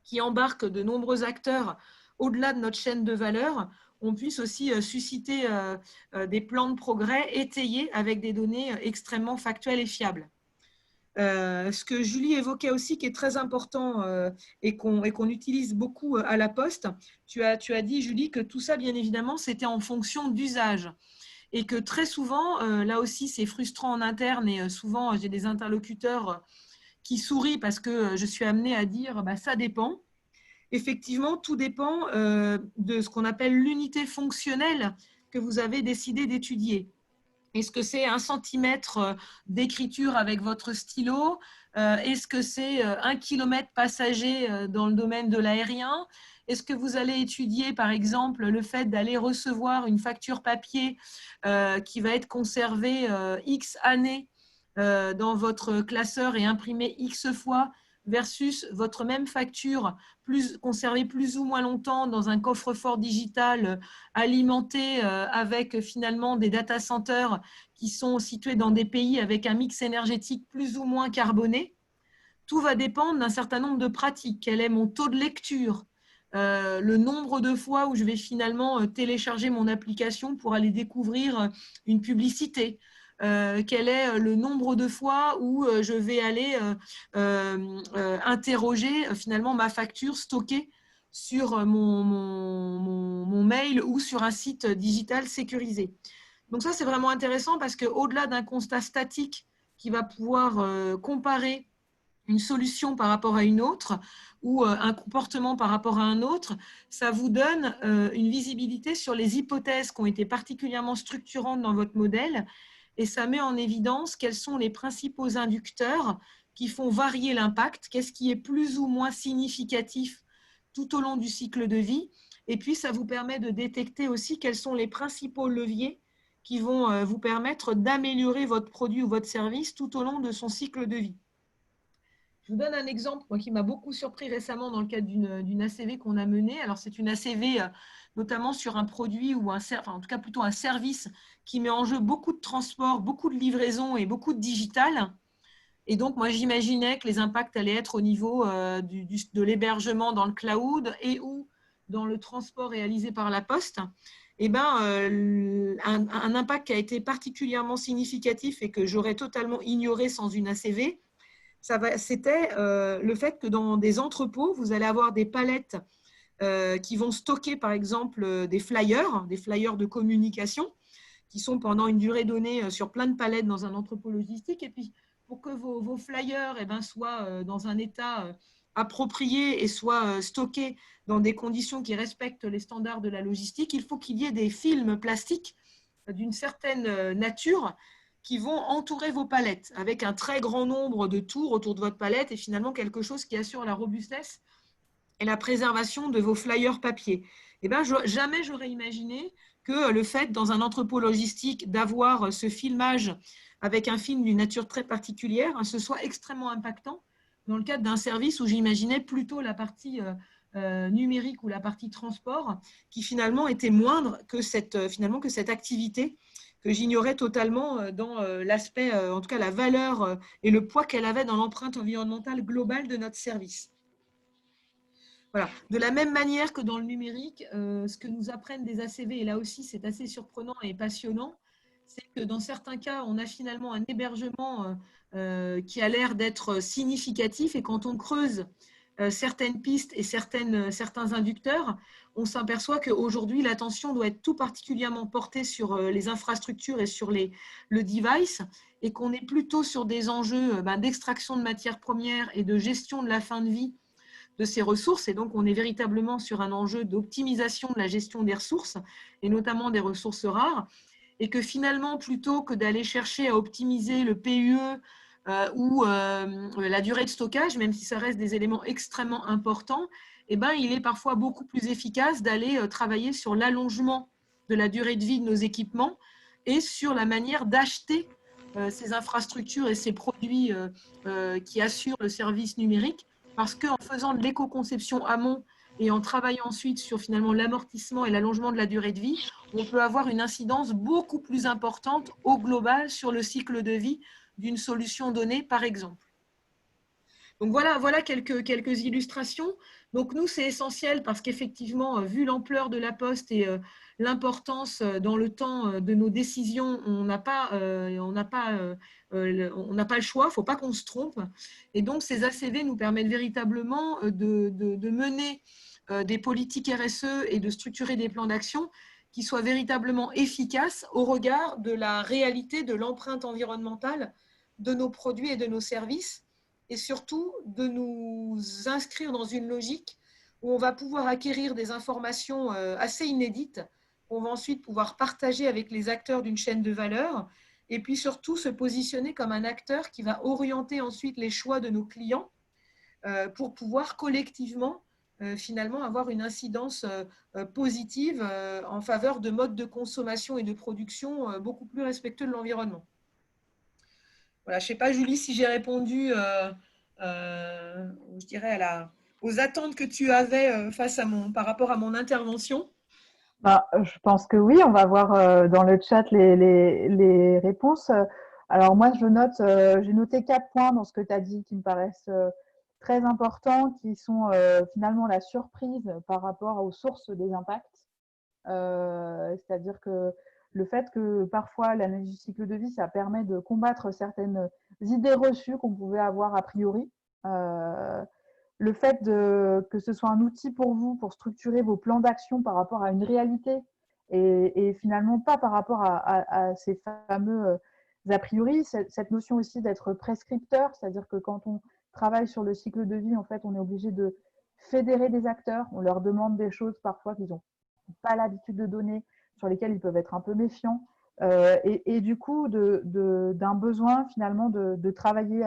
qui embarque de nombreux acteurs au-delà de notre chaîne de valeur, on puisse aussi susciter des plans de progrès étayés avec des données extrêmement factuelles et fiables. Ce que Julie évoquait aussi, qui est très important et qu'on utilise beaucoup à la Poste, tu as dit, Julie, que tout ça, bien évidemment, c'était en fonction d'usage. Et que très souvent, là aussi, c'est frustrant en interne et souvent, j'ai des interlocuteurs qui sourient parce que je suis amenée à dire bah, ça dépend. Effectivement, tout dépend de ce qu'on appelle l'unité fonctionnelle que vous avez décidé d'étudier. Est-ce que c'est 1 centimètre d'écriture avec votre stylo? Est-ce que c'est 1 kilomètre passager dans le domaine de l'aérien? Est-ce que vous allez étudier, par exemple, le fait d'aller recevoir une facture papier qui va être conservée X années dans votre classeur et imprimée X fois versus votre même facture conservée plus ou moins longtemps dans un coffre-fort digital alimenté avec finalement des data centers qui sont situés dans des pays avec un mix énergétique plus ou moins carboné. Tout va dépendre d'un certain nombre de pratiques. Quel est mon taux de lecture? Le nombre de fois où je vais finalement télécharger mon application pour aller découvrir une publicité. Quel est le nombre de fois où je vais aller interroger finalement ma facture stockée sur mon mail ou sur un site digital sécurisé. Donc ça, c'est vraiment intéressant parce qu'au-delà d'un constat statique qui va pouvoir comparer une solution par rapport à une autre ou un comportement par rapport à un autre, ça vous donne une visibilité sur les hypothèses qui ont été particulièrement structurantes dans votre modèle et ça met en évidence quels sont les principaux inducteurs qui font varier l'impact, qu'est-ce qui est plus ou moins significatif tout au long du cycle de vie. Et puis, ça vous permet de détecter aussi quels sont les principaux leviers qui vont vous permettre d'améliorer votre produit ou votre service tout au long de son cycle de vie. Je vous donne un exemple moi, qui m'a beaucoup surpris récemment dans le cadre d'une ACV qu'on a menée. Alors, c'est une ACV notamment sur un produit ou en tout cas plutôt un service qui met en jeu beaucoup de transport, beaucoup de livraison et beaucoup de digital. Et donc, moi, j'imaginais que les impacts allaient être au niveau de l'hébergement dans le cloud et ou dans le transport réalisé par la Poste. Eh ben, un impact qui a été particulièrement significatif et que j'aurais totalement ignoré sans une ACV, c'était le fait que dans des entrepôts, vous allez avoir des palettes qui vont stocker, par exemple, des flyers de communication qui sont pendant une durée donnée sur plein de palettes dans un entrepôt logistique. Et puis, pour que vos flyers soient dans un état approprié et soient stockés dans des conditions qui respectent les standards de la logistique, il faut qu'il y ait des films plastiques d'une certaine nature qui vont entourer vos palettes avec un très grand nombre de tours autour de votre palette et finalement quelque chose qui assure la robustesse et la préservation de vos flyers papier. Eh bien, jamais j'aurais imaginé que le fait, dans un entrepôt logistique, d'avoir ce filmage avec un film d'une nature très particulière, ce soit extrêmement impactant dans le cadre d'un service où j'imaginais plutôt la partie numérique ou la partie transport qui finalement était moindre que cette activité que j'ignorais totalement dans l'aspect, en tout cas la valeur et le poids qu'elle avait dans l'empreinte environnementale globale de notre service. Voilà. De la même manière que dans le numérique, ce que nous apprennent des ACV, et là aussi c'est assez surprenant et passionnant, c'est que dans certains cas, on a finalement un hébergement qui a l'air d'être significatif et quand on creuse certaines pistes et certains inducteurs, on s'aperçoit qu'aujourd'hui, l'attention doit être tout particulièrement portée sur les infrastructures et sur le device et qu'on est plutôt sur des enjeux d'extraction de matières premières et de gestion de la fin de vie de ces ressources. Et donc, on est véritablement sur un enjeu d'optimisation de la gestion des ressources et notamment des ressources rares. Et que finalement, plutôt que d'aller chercher à optimiser le PUE ou la durée de stockage, même si ça reste des éléments extrêmement importants, eh ben, il est parfois beaucoup plus efficace d'aller travailler sur l'allongement de la durée de vie de nos équipements et sur la manière d'acheter ces infrastructures et ces produits qui assurent le service numérique, parce qu'en faisant de l'éco-conception amont et en travaillant ensuite sur finalement l'amortissement et l'allongement de la durée de vie, on peut avoir une incidence beaucoup plus importante au global sur le cycle de vie d'une solution donnée, par exemple. Donc voilà quelques illustrations. Donc nous, c'est essentiel parce qu'effectivement, vu l'ampleur de la Poste et l'importance dans le temps de nos décisions, on n'a pas le choix, il ne faut pas qu'on se trompe. Et donc, ces ACV nous permettent véritablement de mener des politiques RSE et de structurer des plans d'action qui soient véritablement efficaces au regard de la réalité de l'empreinte environnementale de nos produits et de nos services, et surtout de nous inscrire dans une logique où on va pouvoir acquérir des informations assez inédites, qu'on va ensuite pouvoir partager avec les acteurs d'une chaîne de valeur, et puis surtout se positionner comme un acteur qui va orienter ensuite les choix de nos clients pour pouvoir collectivement finalement avoir une incidence positive en faveur de modes de consommation et de production beaucoup plus respectueux de l'environnement. Voilà, je ne sais pas, Julie, si j'ai répondu, je dirais, aux attentes que tu avais par rapport à mon intervention. Je pense que oui, on va voir dans le chat les réponses. Alors moi, j'ai noté 4 points dans ce que tu as dit qui me paraissent très importants, qui sont finalement la surprise par rapport aux sources des impacts. C'est-à-dire que le fait que parfois l'analyse du cycle de vie, ça permet de combattre certaines idées reçues qu'on pouvait avoir a priori. Le fait que ce soit un outil pour vous pour structurer vos plans d'action par rapport à une réalité et finalement pas par rapport à ces fameux a priori, cette notion aussi d'être prescripteur, c'est-à-dire que quand on travaille sur le cycle de vie, en fait, on est obligé de fédérer des acteurs, on leur demande des choses parfois qu'ils n'ont pas l'habitude de donner, sur lesquelles ils peuvent être un peu méfiants, et du coup d'un besoin finalement de travailler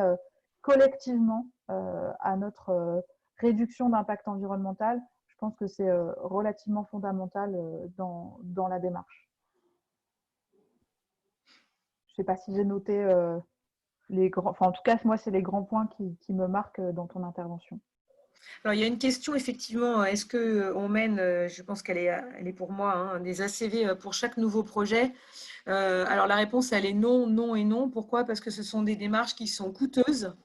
collectivement à notre réduction d'impact environnemental. Je pense que c'est relativement fondamental dans la démarche. Je ne sais pas si j'ai noté les grands… Enfin, en tout cas, moi, c'est les grands points qui me marquent dans ton intervention. Alors, il y a une question, effectivement, est-ce qu'on mène, je pense qu'elle est pour moi, des ACV pour chaque nouveau projet? Alors, la réponse, elle est non, non et non. Pourquoi? Parce que ce sont des démarches qui sont coûteuses,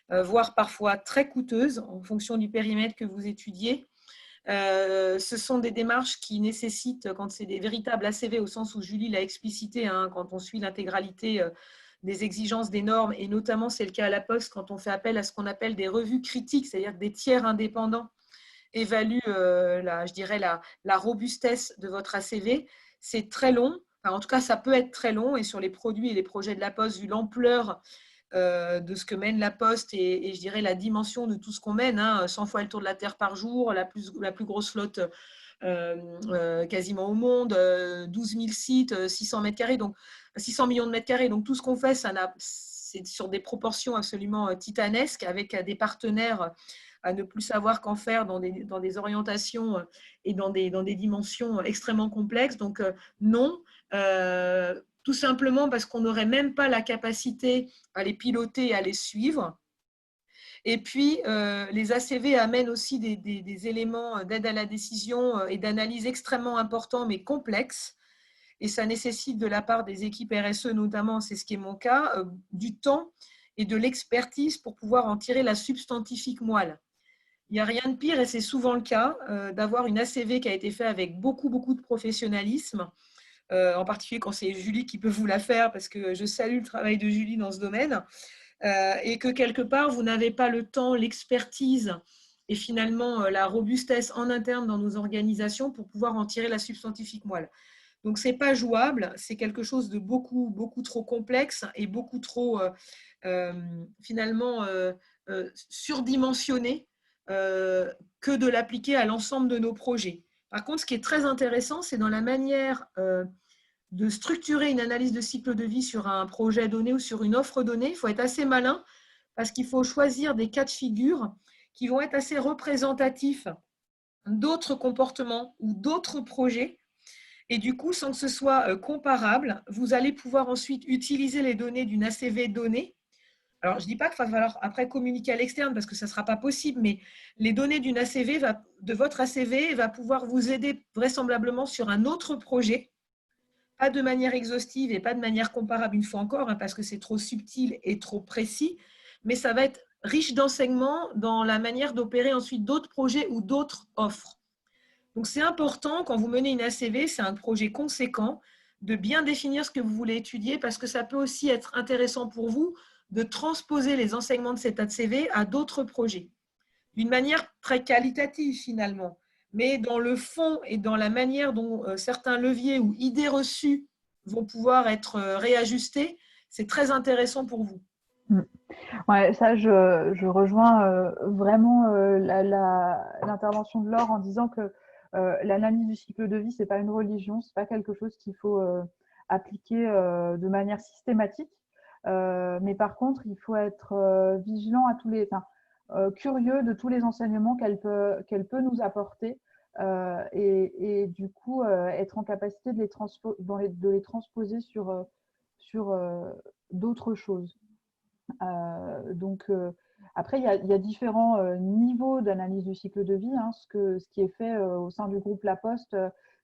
voire parfois très coûteuses, en fonction du périmètre que vous étudiez. Ce sont des démarches qui nécessitent, quand c'est des véritables ACV, au sens où Julie l'a explicité, quand on suit l'intégralité des exigences des normes, et notamment c'est le cas à la Poste quand on fait appel à ce qu'on appelle des revues critiques, c'est-à-dire que des tiers indépendants évaluent la robustesse de votre ACV. C'est très long, enfin, en tout cas ça peut être très long, et sur les produits et les projets de la Poste, vu l'ampleur de ce que mène la Poste et je dirais la dimension de tout ce qu'on mène, 100 fois le tour de la Terre par jour, la plus grosse flotte quasiment au monde, 12 000 sites, 600 mètres carrés, donc 600 millions de mètres carrés. Donc tout ce qu'on fait, c'est sur des proportions absolument titanesques, avec des partenaires à ne plus savoir qu'en faire dans des orientations et dans des dimensions extrêmement complexes. Donc non, tout simplement parce qu'on n'aurait même pas la capacité à les piloter et à les suivre. Et puis, les ACV amènent aussi des éléments d'aide à la décision et d'analyse extrêmement importants, mais complexes. Et ça nécessite de la part des équipes RSE, notamment, c'est ce qui est mon cas, du temps et de l'expertise pour pouvoir en tirer la substantifique moelle. Il n'y a rien de pire, et c'est souvent le cas, d'avoir une ACV qui a été faite avec beaucoup, beaucoup de professionnalisme, en particulier quand c'est Julie qui peut vous la faire, parce que je salue le travail de Julie dans ce domaine, et que quelque part, vous n'avez pas le temps, l'expertise et finalement la robustesse en interne dans nos organisations pour pouvoir en tirer la substantifique moelle. Donc, ce n'est pas jouable, c'est quelque chose de beaucoup, beaucoup trop complexe et beaucoup trop finalement surdimensionné que de l'appliquer à l'ensemble de nos projets. Par contre, ce qui est très intéressant, c'est dans la manière de structurer une analyse de cycle de vie sur un projet donné ou sur une offre donnée. Il faut être assez malin parce qu'il faut choisir des cas de figure qui vont être assez représentatifs d'autres comportements ou d'autres projets. Et du coup, sans que ce soit comparable, vous allez pouvoir ensuite utiliser les données d'une ACV donnée. Alors, je ne dis pas qu'il va falloir après communiquer à l'externe parce que ça ne sera pas possible, mais les données d'une ACV, de votre ACV, va pouvoir vous aider vraisemblablement sur un autre projet, pas de manière exhaustive et pas de manière comparable une fois encore, parce que c'est trop subtil et trop précis, mais ça va être riche d'enseignements dans la manière d'opérer ensuite d'autres projets ou d'autres offres. Donc, c'est important, quand vous menez une ACV, c'est un projet conséquent, de bien définir ce que vous voulez étudier parce que ça peut aussi être intéressant pour vous de transposer les enseignements de cette ACV à d'autres projets. D'une manière très qualitative finalement, mais dans le fond et dans la manière dont certains leviers ou idées reçues vont pouvoir être réajustés, c'est très intéressant pour vous. Ouais, ça, je rejoins vraiment l'intervention de Laure en disant que l'analyse du cycle de vie, c'est pas une religion, c'est pas quelque chose qu'il faut appliquer de manière systématique. Mais par contre, il faut être vigilant à curieux de tous les enseignements qu'elle peut nous apporter et du coup être en capacité de les transposer sur d'autres choses. Après, il y a différents niveaux d'analyse du cycle de vie. Hein. Ce qui est fait au sein du groupe La Poste,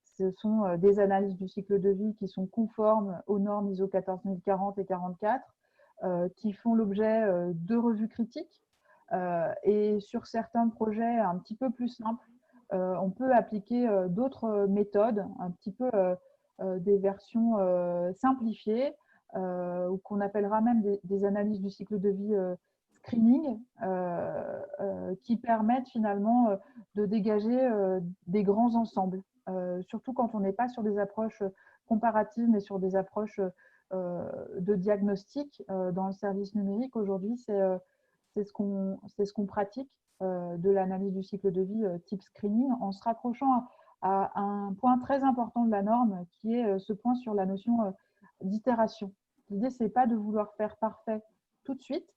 ce sont des analyses du cycle de vie qui sont conformes aux normes ISO 14040 et 44, qui font l'objet de revues critiques. Et sur certains projets un petit peu plus simples, on peut appliquer d'autres méthodes, un petit peu des versions simplifiées, ou qu'on appellera même des analyses du cycle de vie screening, qui permettent finalement de dégager des grands ensembles, surtout quand on n'est pas sur des approches comparatives, mais sur des approches de diagnostic. Dans le service numérique, aujourd'hui, c'est ce qu'on pratique, de l'analyse du cycle de vie type screening, en se raccrochant à un point très important de la norme, qui est ce point sur la notion d'itération. L'idée, ce n'est pas de vouloir faire parfait tout de suite,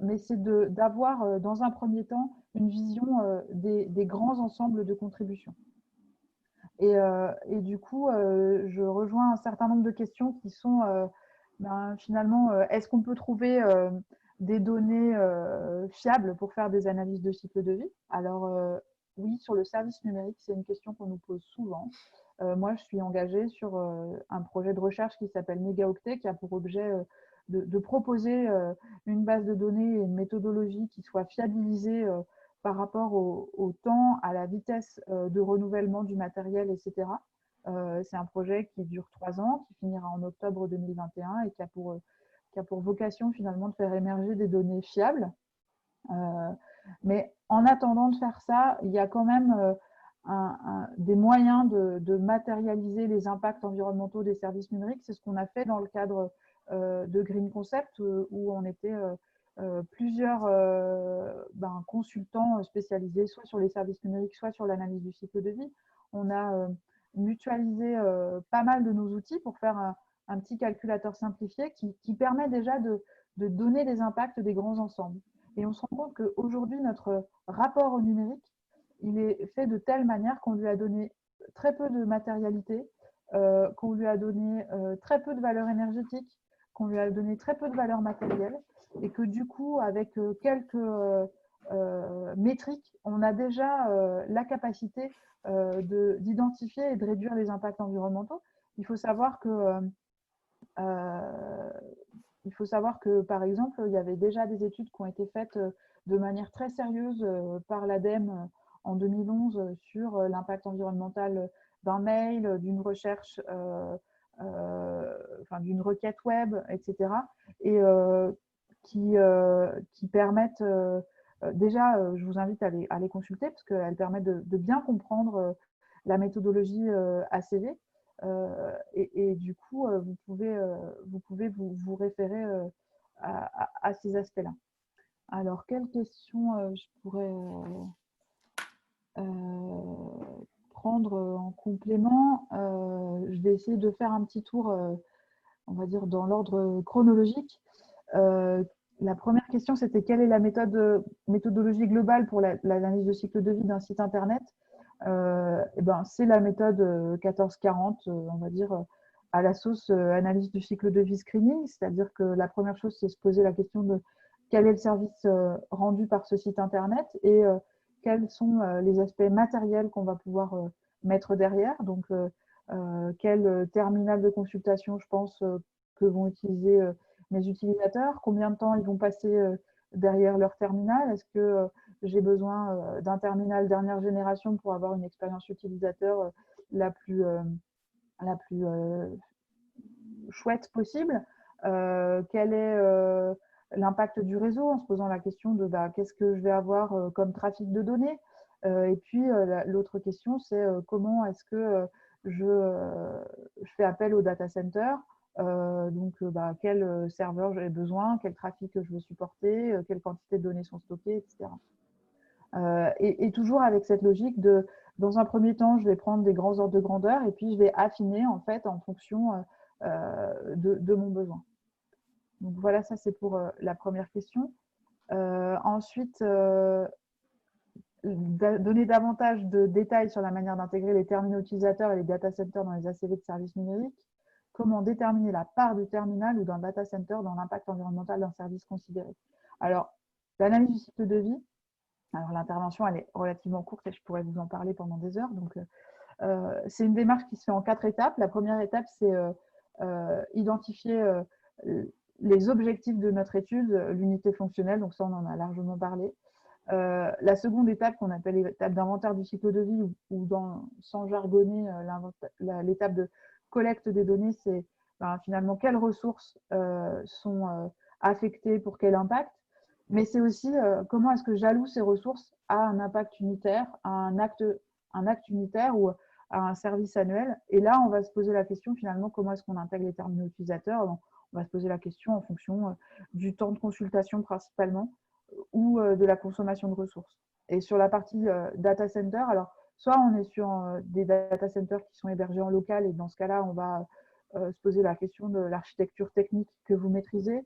mais c'est d'avoir dans un premier temps une vision des grands ensembles de contributions. Et du coup, je rejoins un certain nombre de questions qui sont finalement, est-ce qu'on peut trouver des données fiables pour faire des analyses de cycle de vie? Alors, oui, sur le service numérique, c'est une question qu'on nous pose souvent. Moi, je suis engagée sur un projet de recherche qui s'appelle Mégaoctet, qui a pour objet de proposer une base de données et une méthodologie qui soit fiabilisée par rapport au temps, à la vitesse de renouvellement du matériel, etc. C'est un projet qui dure 3 ans, qui finira en octobre 2021 et qui a pour vocation finalement de faire émerger des données fiables. Mais en attendant de faire ça, il y a quand même des moyens de matérialiser les impacts environnementaux des services numériques. C'est ce qu'on a fait dans le cadre de Green Concept, où on était plusieurs consultants spécialisés soit sur les services numériques, soit sur l'analyse du cycle de vie. on a mutualisé pas mal de nos outils pour faire un petit calculateur simplifié qui permet déjà de donner des impacts des grands ensembles. Et on se rend compte qu'aujourd'hui, notre rapport au numérique, il est fait de telle manière qu'on lui a donné très peu de matérialité, qu'on lui a donné très peu de valeur énergétique, qu'on lui a donné très peu de valeur matérielle, et que du coup, avec quelques métriques, on a déjà la capacité d'identifier et de réduire les impacts environnementaux. Il faut savoir que par exemple, il y avait déjà des études qui ont été faites de manière très sérieuse par l'ADEME en 2011 sur l'impact environnemental d'un mail, d'une recherche, d'une requête web, etc. Et qui permettent déjà, je vous invite à les consulter parce qu'elles permettent de bien comprendre la méthodologie ACV. Et du coup, vous pouvez vous référer à ces aspects-là. Alors, quelles questions je pourrais prendre en complément? Je vais essayer de faire un petit tour, on va dire, dans l'ordre chronologique. La première question, c'était quelle est la méthodologie globale pour l'analyse de cycle de vie d'un site Internet? C'est la méthode 1440, on va dire, à la sauce analyse du cycle de vie screening, c'est-à-dire que la première chose, c'est se poser la question de quel est le service rendu par ce site Internet et quels sont les aspects matériels qu'on va pouvoir mettre derrière. Donc, quel terminal de consultation, je pense, que vont utiliser mes utilisateurs, combien de temps ils vont passer derrière leur terminal, est-ce que j'ai besoin d'un terminal dernière génération pour avoir une expérience utilisateur la plus chouette possible. Quel est l'impact du réseau en se posant la question de qu'est-ce que je vais avoir comme trafic de données. Et puis l'autre question, c'est comment est-ce que je fais appel au data center. Quel serveur j'ai besoin, quel trafic je veux supporter, quelle quantité de données sont stockées, etc. Et toujours avec cette logique de, dans un premier temps, je vais prendre des grands ordres de grandeur et puis je vais affiner en fait en fonction de mon besoin. Donc voilà, ça c'est pour la première question. Ensuite, donner davantage de détails sur la manière d'intégrer les terminaux utilisateurs et les data centers dans les ACV de services numériques. Comment déterminer la part du terminal ou d'un data center dans l'impact environnemental d'un service considéré. Alors, l'analyse du cycle de vie. Alors, l'intervention, elle est relativement courte et je pourrais vous en parler pendant des heures. Donc, c'est une démarche qui se fait en 4 étapes. La première étape, c'est identifier les objectifs de notre étude, l'unité fonctionnelle. Donc, ça, on en a largement parlé. La seconde étape, qu'on appelle l'étape d'inventaire du cycle de vie, ou sans jargonner, l'étape de collecte des données, c'est finalement quelles ressources sont affectées pour quel impact. Mais c'est aussi comment est-ce que j'alloue ces ressources à un impact unitaire, à un acte unitaire ou à un service annuel. Et là, on va se poser la question finalement comment est-ce qu'on intègre les terminaux utilisateurs. On va se poser la question en fonction du temps de consultation principalement ou de la consommation de ressources. Et sur la partie data center, alors soit on est sur des data centers qui sont hébergés en local et dans ce cas-là, on va se poser la question de l'architecture technique que vous maîtrisez,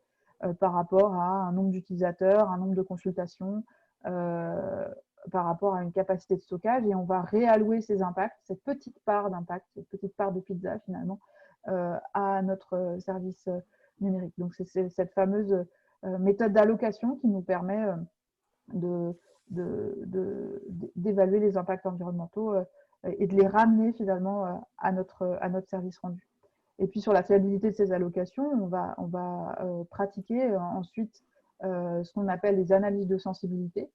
par rapport à un nombre d'utilisateurs, un nombre de consultations, par rapport à une capacité de stockage, et on va réallouer ces impacts, cette petite part d'impact, cette petite part de pizza finalement, à notre service numérique. Donc c'est cette fameuse méthode d'allocation qui nous permet d'évaluer les impacts environnementaux et de les ramener finalement à notre service rendu. Et puis sur la fiabilité de ces allocations, on va pratiquer ensuite ce qu'on appelle les analyses de sensibilité,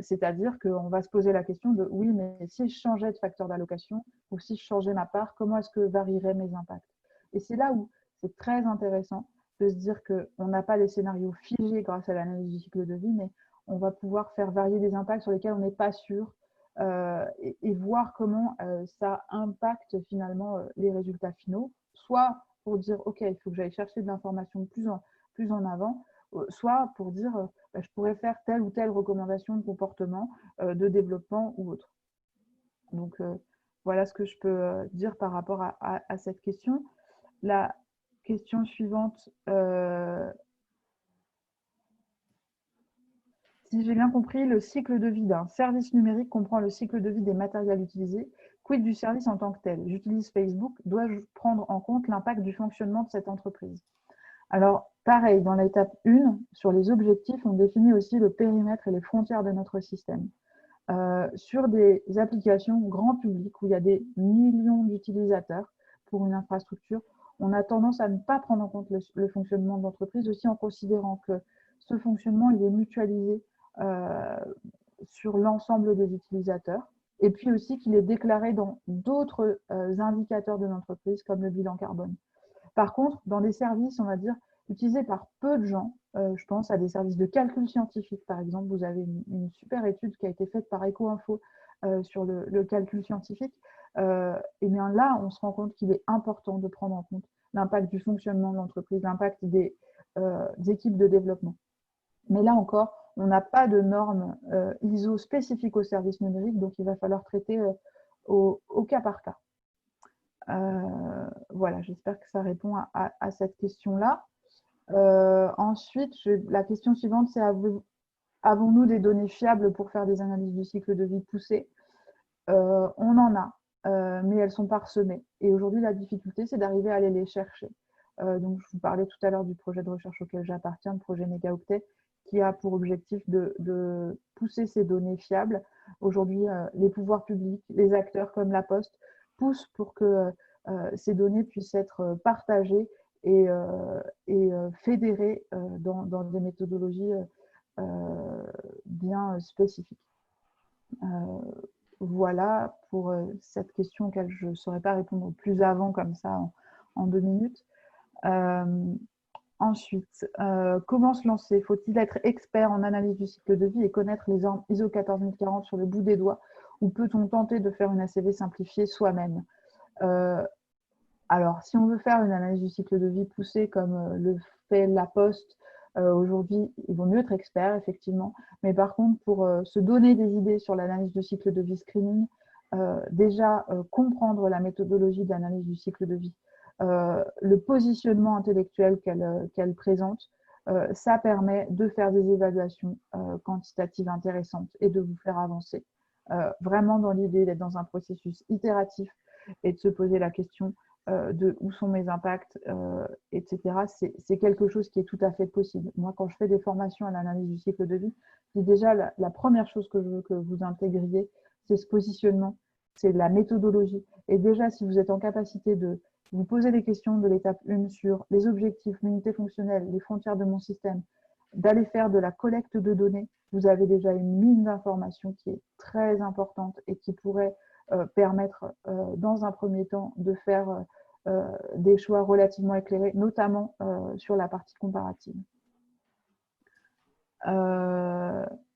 c'est-à-dire qu'on va se poser la question de oui, mais si je changeais de facteur d'allocation ou si je changeais ma part, comment est-ce que varieraient mes impacts? Et c'est là où c'est très intéressant de se dire qu'on n'a pas des scénarios figés grâce à l'analyse du cycle de vie, mais on va pouvoir faire varier des impacts sur lesquels on n'est pas sûr et voir comment ça impacte finalement les résultats finaux, soit pour dire ok, il faut que j'aille chercher de l'information plus en avant, soit pour dire je pourrais faire telle ou telle recommandation de comportement, de développement ou autre. Donc voilà ce que je peux dire par rapport à cette question. La question suivante, si j'ai bien compris, le cycle de vie d'un service numérique comprend le cycle de vie des matériels utilisés. Quid du service en tant que tel? J'utilise Facebook, dois-je prendre en compte l'impact du fonctionnement de cette entreprise? Alors, pareil, dans l'étape 1, sur les objectifs, on définit aussi le périmètre et les frontières de notre système. Sur des applications grand public où il y a des millions d'utilisateurs pour une infrastructure, on a tendance à ne pas prendre en compte le fonctionnement de l'entreprise, aussi en considérant que ce fonctionnement il est mutualisé sur l'ensemble des utilisateurs, et puis aussi qu'il est déclaré dans d'autres indicateurs de l'entreprise, comme le bilan carbone. Par contre, dans des services, on va dire, utilisés par peu de gens, je pense à des services de calcul scientifique, par exemple. Vous avez une super étude qui a été faite par EcoInfo sur le calcul scientifique. Et bien là, on se rend compte qu'il est important de prendre en compte l'impact du fonctionnement de l'entreprise, l'impact des équipes de développement. Mais là encore, on n'a pas de normes ISO spécifiques aux services numériques, donc il va falloir traiter au cas par cas. Voilà, j'espère que ça répond à cette question-là. Ensuite, la question suivante, c'est avons-nous des données fiables pour faire des analyses du cycle de vie poussées? On en a, mais elles sont parsemées. Et aujourd'hui, la difficulté, c'est d'arriver à aller les chercher. Donc, je vous parlais tout à l'heure du projet de recherche auquel j'appartiens, le projet Mégaoctet, qui a pour objectif de pousser ces données fiables. Aujourd'hui, les pouvoirs publics, les acteurs comme La Poste poussent pour que ces données puissent être partagées et fédérées dans des méthodologies bien spécifiques. Voilà pour cette question auquel je ne saurais pas répondre plus avant comme ça en 2 minutes. Ensuite, comment se lancer? Faut-il être expert en analyse du cycle de vie et connaître les normes ISO 14040 sur le bout des doigts, ou peut-on tenter de faire une ACV simplifiée soi-même? Alors, si on veut faire une analyse du cycle de vie poussée comme le fait La Poste, aujourd'hui, il vaut mieux être expert, effectivement. Mais par contre, pour se donner des idées sur l'analyse du cycle de vie screening, déjà comprendre la méthodologie d'analyse du cycle de vie, le positionnement intellectuel qu'elle présente, ça permet de faire des évaluations quantitatives intéressantes et de vous faire avancer. Vraiment dans l'idée d'être dans un processus itératif et de se poser la question de où sont mes impacts, etc. C'est quelque chose qui est tout à fait possible. Moi, quand je fais des formations à l'analyse du cycle de vie, je dis déjà la première chose que je veux que vous intégriez, c'est ce positionnement, c'est la méthodologie. Et déjà, si vous êtes en capacité de vous poser des questions de l'étape 1 sur les objectifs, l'unité fonctionnelle, les frontières de mon système, d'aller faire de la collecte de données, vous avez déjà une mine d'informations qui est très importante et qui pourrait permettre, dans un premier temps, de faire des choix relativement éclairés, notamment sur la partie comparative.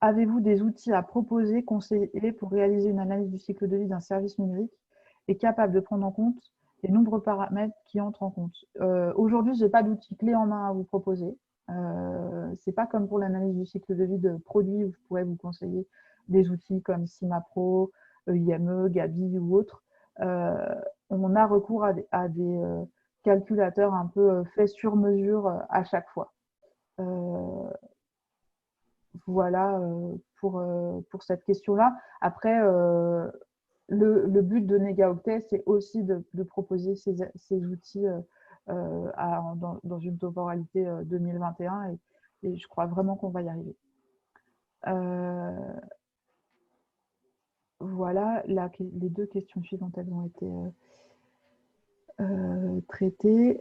Avez-vous des outils à proposer, conseiller pour réaliser une analyse du cycle de vie d'un service numérique et capable de prendre en compte les nombreux paramètres qui entrent en compte? Aujourd'hui, je n'ai pas d'outils clés en main à vous proposer. Ce n'est pas comme pour l'analyse du cycle de vie de produits où je pourrais vous conseiller des outils comme CIMAPRO, IME, Gabi ou autres. On a recours à des calculateurs un peu faits sur mesure à chaque fois. Voilà pour cette question-là. Après, le but de Négaoctet, c'est aussi de proposer ces outils dans une temporalité 2021 et je crois vraiment qu'on va y arriver. Voilà, les 2 questions suivantes, elles ont été traitées.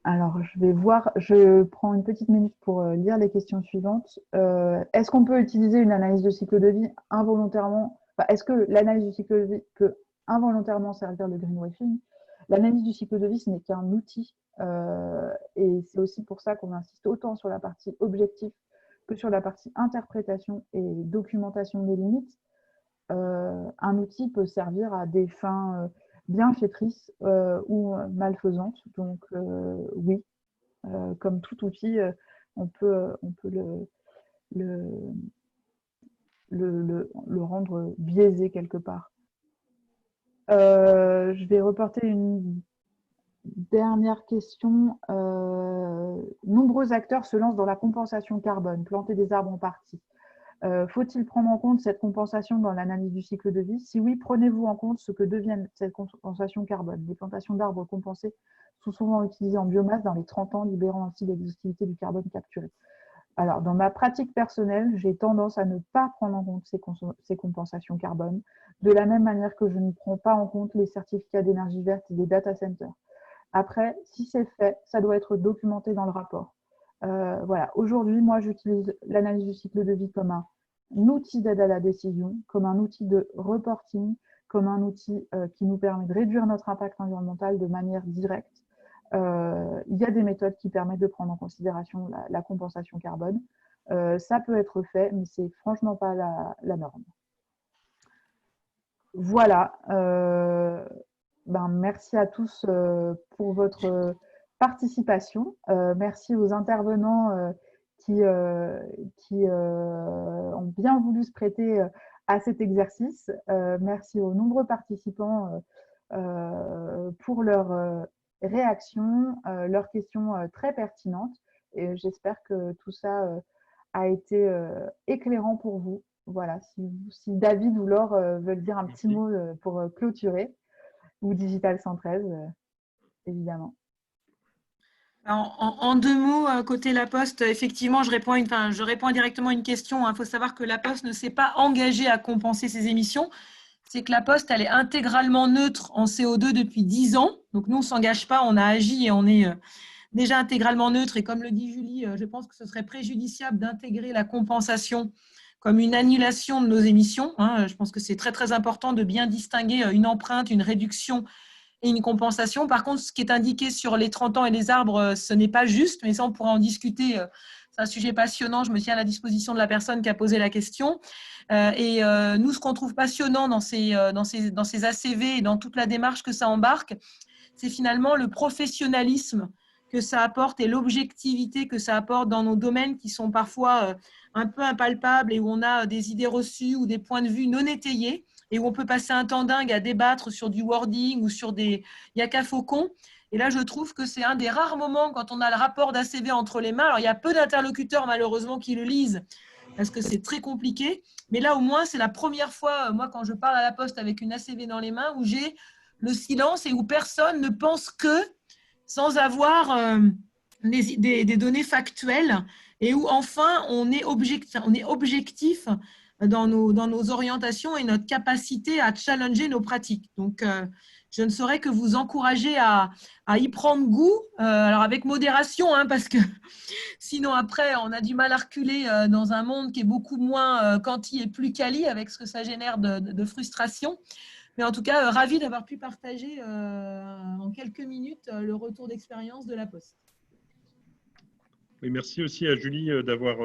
Alors, je prends une petite minute pour lire les questions suivantes. Est-ce qu'on peut utiliser une analyse de cycle de vie involontairement? Est-ce que l'analyse du cycle de vie peut involontairement servir le greenwashing? L'analyse du cycle de vie, ce n'est qu'un outil. Et c'est aussi pour ça qu'on insiste autant sur la partie objectif que sur la partie interprétation et documentation des limites. Un outil peut servir à des fins bienfaitrices ou malfaisantes. Donc oui, comme tout outil, on peut le rendre biaisé quelque part. Je vais reporter une dernière question. Nombreux acteurs se lancent dans la compensation carbone, planter des arbres en partie. Faut-il prendre en compte cette compensation dans l'analyse du cycle de vie? Si oui, prenez-vous en compte ce que deviennent cette compensation carbone. Les plantations d'arbres compensés sont souvent utilisées en biomasse dans les 30 ans, libérant ainsi l'exhaustivité du carbone capturé. Alors, dans ma pratique personnelle, j'ai tendance à ne pas prendre en compte ces compensations carbone, de la même manière que je ne prends pas en compte les certificats d'énergie verte et des data centers. Après, si c'est fait, ça doit être documenté dans le rapport. Voilà. Aujourd'hui, moi, j'utilise l'analyse du cycle de vie comme un outil d'aide à la décision, comme un outil de reporting, comme un outil qui nous permet de réduire notre impact environnemental de manière directe. Il y a des méthodes qui permettent de prendre en considération la compensation carbone. Ça peut être fait, mais c'est franchement pas la norme. Voilà. Merci à tous pour votre participation. Merci aux intervenants qui ont bien voulu se prêter à cet exercice. Merci aux nombreux participants pour leur réactions, leurs questions très pertinentes. Et j'espère que tout ça a été éclairant pour vous. Voilà, si David ou Laure veulent dire un petit mot pour clôturer, ou Digital 113, évidemment. En deux mots, côté La Poste, effectivement, je réponds directement à une question. Il faut savoir que La Poste ne s'est pas engagée à compenser ses émissions. C'est que La Poste, elle est intégralement neutre en CO2 depuis 10 ans. Donc, nous, on ne s'engage pas, on a agi et on est déjà intégralement neutre. Et comme le dit Julie, je pense que ce serait préjudiciable d'intégrer la compensation comme une annulation de nos émissions. Je pense que c'est très, très important de bien distinguer une empreinte, une réduction et une compensation. Par contre, ce qui est indiqué sur les 30 ans et les arbres, ce n'est pas juste, mais ça, on pourra en discuter. C'est un sujet passionnant. Je me tiens à la disposition de la personne qui a posé la question. Nous, ce qu'on trouve passionnant dans ces ACV et dans toute la démarche que ça embarque, c'est finalement le professionnalisme que ça apporte et l'objectivité que ça apporte dans nos domaines qui sont parfois un peu impalpables et où on a des idées reçues ou des points de vue non étayés et où on peut passer un temps dingue à débattre sur du wording ou sur des yaka faucons. Et là, je trouve que c'est un des rares moments quand on a le rapport d'ACV entre les mains. Alors, il y a peu d'interlocuteurs, malheureusement, qui le lisent parce que c'est très compliqué. Mais là, au moins, c'est la première fois, moi, quand je parle à la Poste avec une ACV dans les mains, où j'ai le silence et où personne ne pense que sans avoir des données factuelles et où enfin on est objectif dans nos orientations et notre capacité à challenger nos pratiques. Donc, je ne saurais que vous encourager à y prendre goût, alors avec modération, parce que sinon après on a du mal à reculer dans un monde qui est beaucoup moins quanti et plus quali avec ce que ça génère de frustration. Mais en tout cas, ravi d'avoir pu partager en quelques minutes le retour d'expérience de la Poste. Oui, merci aussi à Julie d'avoir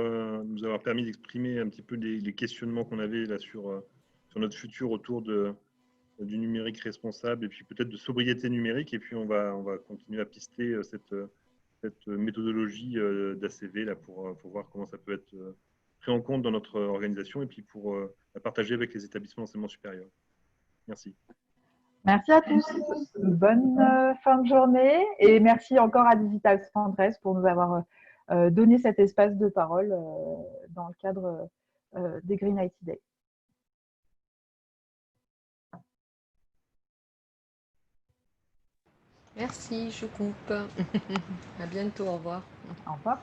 nous avoir permis d'exprimer un petit peu les questionnements qu'on avait là sur notre futur autour du numérique responsable et puis peut-être de sobriété numérique. Et puis on va continuer à pister cette méthodologie d'ACV là pour voir comment ça peut être pris en compte dans notre organisation et puis pour la partager avec les établissements d'enseignement supérieur. Merci. Merci à tous. Bonne fin de journée et merci encore à Digital 113 pour nous avoir donné cet espace de parole dans le cadre des Green IT Day. Merci, je coupe. À bientôt, au revoir. Au revoir.